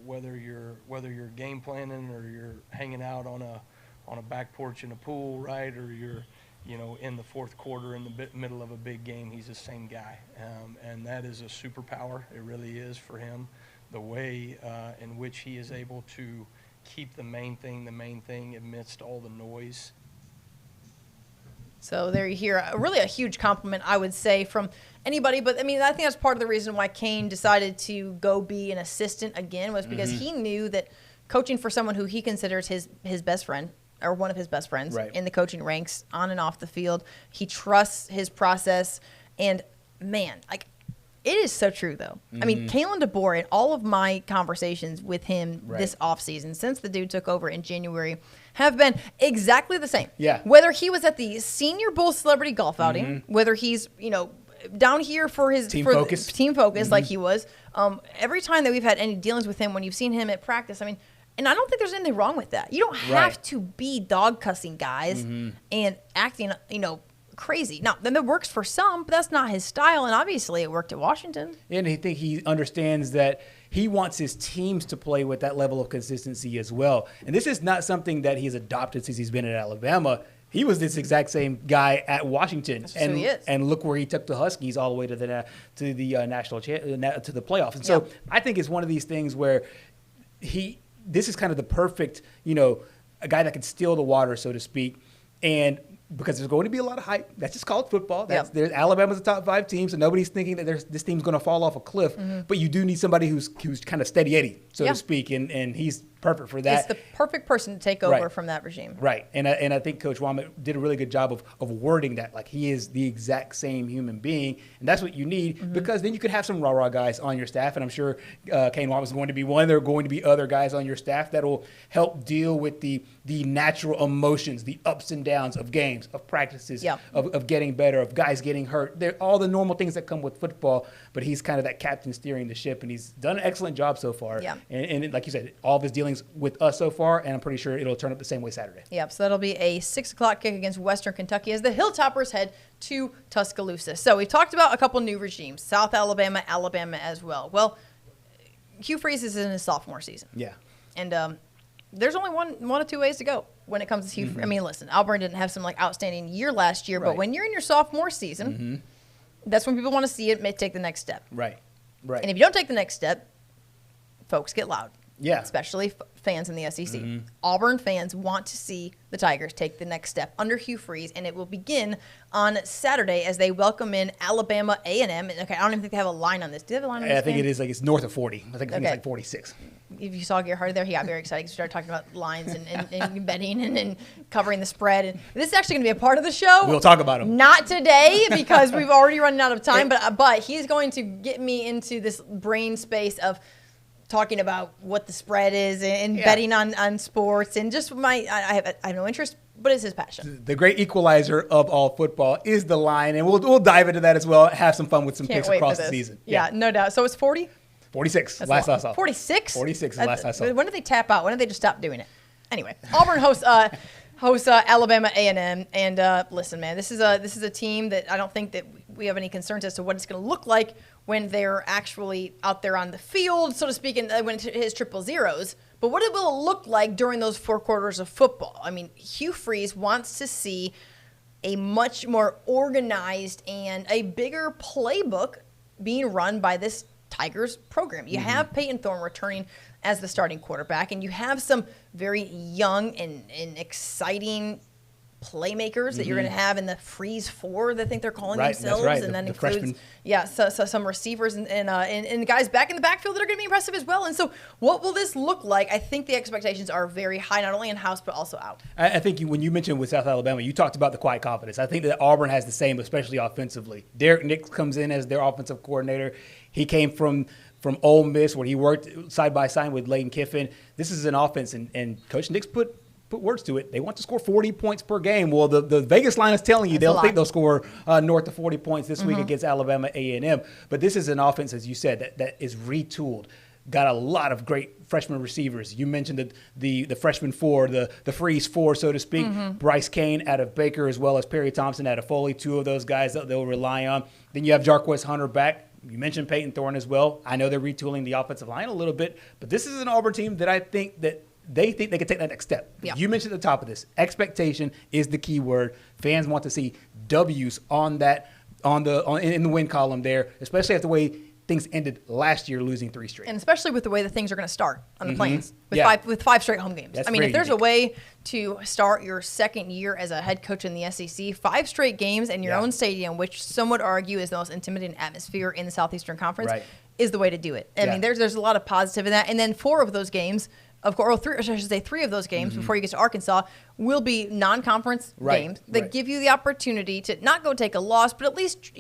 S6: whether you're game planning or you're hanging out on a back porch in a pool, right, or you're in the fourth quarter in the middle of a big game, he's the same guy, and that is a superpower. It really is for him. The way in which he is able to keep the main thing amidst all the noise.
S1: So there you hear really a huge compliment, I would say, from anybody. But, I mean, I think that's part of the reason why Kane decided to go be an assistant again was because he knew that coaching for someone who he considers his best friend or one of his best friends in the coaching ranks on and off the field, he trusts his process. And, man, like, it is so true, though. I mean, Kalen DeBoer, in all of my conversations with him this offseason, since the dude took over in January, have been exactly the same.
S2: Yeah.
S1: Whether he was at the Senior Bowl celebrity golf outing, whether he's, down here for his
S2: team focus
S1: like he was, every time that we've had any dealings with him, when you've seen him at practice, I mean, and I don't think there's anything wrong with that. You don't have to be dog cussing guys and acting, crazy. Now, then that works for some, but that's not his style, and obviously it worked at Washington.
S2: And I think he understands that he wants his teams to play with that level of consistency as well. And this is not something that he's adopted since he's been at Alabama. He was this exact same guy at Washington, and look where he took the Huskies all the way to the national to the playoffs. And so I think it's one of these things where this is kind of the perfect, a guy that can steal the water, so to speak, and because there's going to be a lot of hype. That's just college football. Alabama's a top 5 team, so nobody's thinking that this team's going to fall off a cliff. But you do need somebody who's kind of steady Eddie, so to speak, and he's perfect for that.
S1: It's the perfect person to take over from that regime.
S2: Right, and I think Coach Wommack did a really good job of wording that. Like, he is the exact same human being, and that's what you need because then you could have some rah-rah guys on your staff, and I'm sure Kane Wommack is going to be one. There are going to be other guys on your staff that will help deal with the natural emotions, the ups and downs of games, of practices, of getting better, of guys getting hurt. They're all the normal things that come with football, but he's kind of that captain steering the ship, and he's done an excellent job so far. Yeah. And like you said, all of his dealings with us so far, and I'm pretty sure it'll turn up the same way Saturday.
S1: Yep, so that'll be a 6 o'clock kick against Western Kentucky as the Hilltoppers head to Tuscaloosa. So we've talked about a couple new regimes, South Alabama, Alabama as well. Well, Hugh Freeze is in his sophomore season.
S2: Yeah.
S1: And there's only one of two ways to go when it comes to Hugh. I mean, listen, Auburn didn't have some outstanding year last year, but when you're in your sophomore season, that's when people want to see it take the next step.
S2: Right.
S1: And if you don't take the next step, folks get loud.
S2: Yeah.
S1: Especially fans in the SEC. Auburn fans want to see the Tigers take the next step under Hugh Freeze, and it will begin on Saturday as they welcome in Alabama A&M. Okay, I don't even think they have a line on this. Do they have a line on this?
S2: I think it is it's north of 40. I think it's like 46.
S1: If you saw Gerhard there, he got very excited. He started talking about lines and betting and covering the spread. And this is actually going to be a part of the show.
S2: We'll talk about him.
S1: Not today because we've already run out of time, but he's going to get me into this brain space of talking about what the spread is and betting on sports and just I have no interest, but it's his passion.
S2: The great equalizer of all football is the line, and we'll dive into that as well. Have some fun with some picks across the season.
S1: Yeah, no doubt. So it's 40?
S2: 46. Last I saw.
S1: 46?
S2: 46 is last I saw.
S1: When did they tap out? When did they just stop doing it? Anyway, Auburn hosts Alabama A&M, and listen, man, this is a team that I don't think that we have any concerns as to what it's going to look like when they're actually out there on the field, so to speak, and when it hits 000s. But what it will look like during those 4 quarters of football. I mean, Hugh Freeze wants to see a much more organized and a bigger playbook being run by this Tigers program. You have Peyton Thorne returning as the starting quarterback, and you have some very young and exciting playmakers that you're going to have in the Freeze 4, I think they're calling themselves, and then includes so some receivers and guys back in the backfield that are going to be impressive as well. And so, what will this look like? I think the expectations are very high, not only in house but also out. I think
S2: when you mentioned with South Alabama, you talked about the quiet confidence. I think that Auburn has the same, especially offensively. Derek Nix comes in as their offensive coordinator. He came from Ole Miss, where he worked side by side with Lane Kiffin. This is an offense, and Coach Nix put words to it. They want to score 40 points per game. Well, the Vegas line is telling you they'll score north of 40 points this week against Alabama A&M. But this is an offense, as you said, that is retooled. got a lot of great freshman receivers. You mentioned the freshman four, the freeze four, so to speak. Bryce Kane out of Baker, as well as Perry Thompson out of Foley, two of those guys that they'll rely on. Then you have Jarquez Hunter back. You mentioned Peyton Thorne as well. I know they're retooling the offensive line a little bit, but this is an Auburn team that I think that they think they can take that next step.
S1: Yeah.
S2: You mentioned at the top of this, expectation is the key word. Fans want to see W's in the win column there, especially after the way things ended last year, losing 3 straight.
S1: And especially with the way that things are going to start on the Plains with 5 straight home games.
S2: That's
S1: I mean, if there's
S2: unique.
S1: a way to start your second year as a head coach in the SEC, 5 straight games in your own stadium, which some would argue is the most intimidating atmosphere in the Southeastern Conference, is the way to do it. I mean, there's a lot of positive in that. And then 4 of those games, of course, or 3 of those games before you get to Arkansas will be non-conference games that give you the opportunity to not go take a loss, but at least,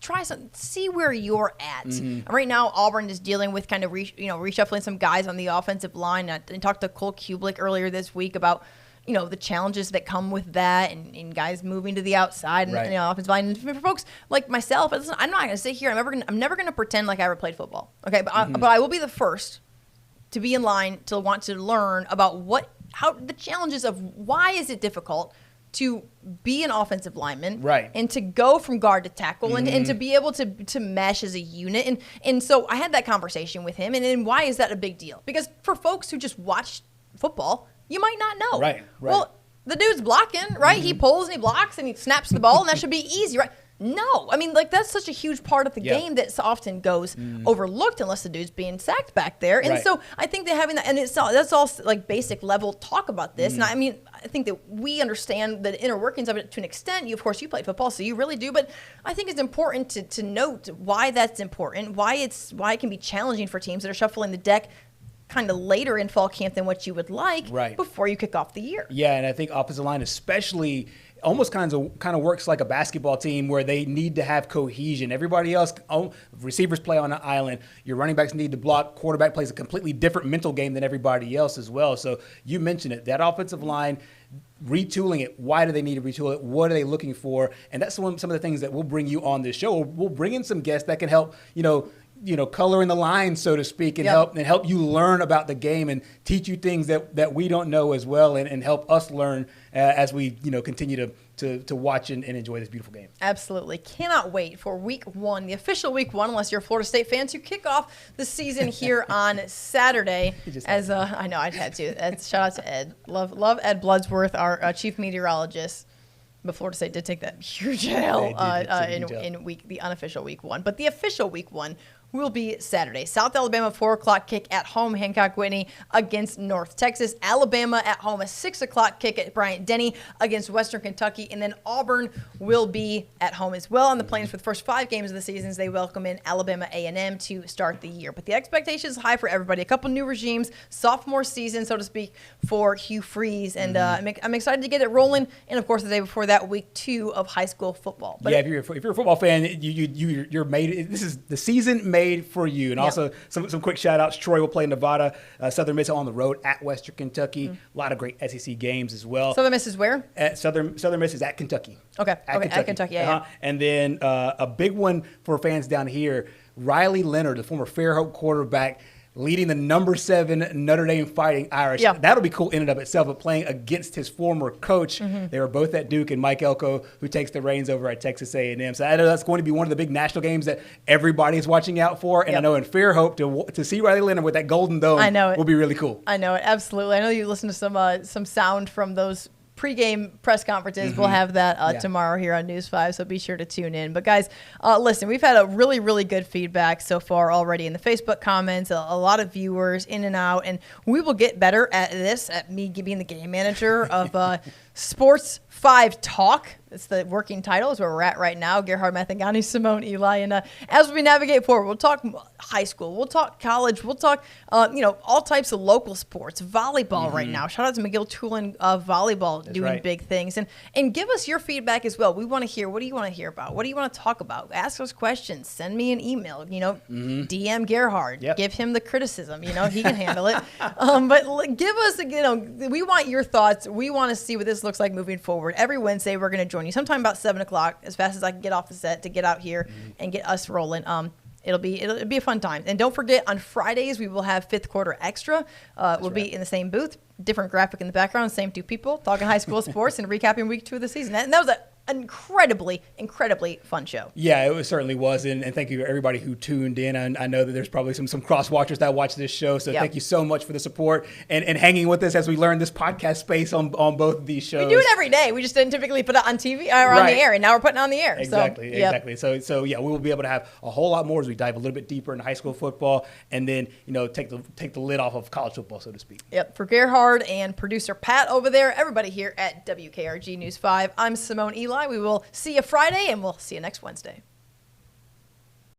S1: try something, see where you're at. And right now, Auburn is dealing with kind of reshuffling some guys on the offensive line. I talked to Cole Kublik earlier this week about the challenges that come with that and guys moving to the outside and offensive line. And for folks like myself, listen, I'm not going to sit here. I'm never going to pretend like I ever played football. Okay, but I will be the first to be in line to want to learn about how the challenges of why is it difficult to be an offensive lineman, and to go from guard to tackle, and to be able to mesh as a unit, and so I had that conversation with him, and why is that a big deal? Because for folks who just watch football, you might not know.
S2: Right.
S1: Well, the dude's blocking, right? He pulls and he blocks and he snaps the ball, and that should be easy, right? No, I mean, that's such a huge part of the game that often goes overlooked unless the dude's being sacked back there. And so I think that having that, and that's all like basic level talk about this. And I mean, I think that we understand the inner workings of it to an extent. Of course, you played football, so you really do. But I think it's important to note why that's important, why it can be challenging for teams that are shuffling the deck kind of later in fall camp than what you would like before you kick off the year.
S2: Yeah, and I think offensive line especially almost kind of works like a basketball team where they need to have cohesion. Everybody else, receivers play on an island. Your running backs need to block. Quarterback plays a completely different mental game than everybody else as well. So you mentioned it. That offensive line, retooling it. Why do they need to retool it? What are they looking for? And that's some of the things that we'll bring you on this show. We'll bring in some guests that can help, color in the lines, so to speak, and help you learn about the game and teach you things that we don't know as well, and help us learn as we continue to watch and enjoy this beautiful game.
S1: Absolutely. Cannot wait for week 1, the official week 1, unless you're a Florida State fan, to kick off the season here on Saturday. I know, I'd had to. Shout out to Ed. Love Ed Bloodsworth, our chief meteorologist. But Florida State did take that huge L in the unofficial week 1. But the official week 1 will be Saturday. South Alabama, 4 o'clock kick at home, Hancock-Whitney against North Texas. Alabama at home, a 6 o'clock kick at Bryant-Denny against Western Kentucky. And then Auburn will be at home as well on the Plains for the first 5 games of the season as they welcome in Alabama A&M to start the year. But the expectation is high for everybody. A couple new regimes, sophomore season, so to speak, for Hugh Freeze. And I'm excited to get it rolling. And, of course, the day before that, week 2 of high school football. But
S2: if you're a football fan, you're made. This is the season made for you. And also some quick shout outs. Troy will play Nevada, Southern Miss on the road at Western Kentucky. A lot of great SEC games as well.
S1: Southern Miss is where?
S2: At Southern Miss is at Kentucky.
S1: Okay. At Kentucky. Yeah.
S2: And then a big one for fans down here, Riley Leonard, the former Fairhope quarterback, leading the number 7 Notre Dame Fighting Irish.
S1: Yeah.
S2: That'll be cool in and of itself, but playing against his former coach. They were both at Duke, and Mike Elko, who takes the reins over at Texas A&M. So I know that's going to be one of the big national games that everybody's watching out for. And I know in Fairhope, to see Riley Leonard with that Golden Dome will be really cool.
S1: I know it, absolutely. I know you listen to some sound from those pregame press conferences. We'll have that tomorrow here on News 5, so be sure to tune in. But guys, listen, we've had a really, really good feedback so far already in the Facebook comments, a lot of viewers in and out, and we will get better at this, at me being the game manager of Sports 5 Talk. It's the working title, is where we're at right now. Gerhard, Mathangani, Simone, Eli, and as we navigate forward, we'll talk high school, we'll talk college, we'll talk all types of local sports, volleyball right now. Shout out to McGill Tulin volleyball doing big things, and give us your feedback as well. We want to hear, what do you want to hear about? What do you want to talk about? Ask us questions. Send me an email. DM Gerhard. Give him the criticism. He can handle it. But give us, we want your thoughts. We want to see what this looks like moving forward. Every Wednesday, we're going to join you sometime about 7 o'clock, as fast as I can get off the set to get out here and get us rolling. it'll be a fun time. And don't forget, on Fridays we will have fifth quarter extra. We'll be in the same booth, different graphic in the background, same two people talking high school sports and recapping week 2 of the season. And that was an incredibly fun show.
S2: Yeah, it certainly was, and thank you to everybody who tuned in. I know that there's probably some cross watchers that watch this show, so thank you so much for the support and hanging with us as we learn this podcast space on both of these shows.
S1: We do it every day. We just didn't typically put it on TV or on the air, and now we're putting it on the air.
S2: Exactly. So yeah, we will be able to have a whole lot more as we dive a little bit deeper into high school football, and then take the lid off of college football, so to speak.
S1: Yep. For Gerhard and producer Pat over there, everybody here at WKRG News 5, I'm Simone Eli. We will see you Friday, and we'll see you next Wednesday.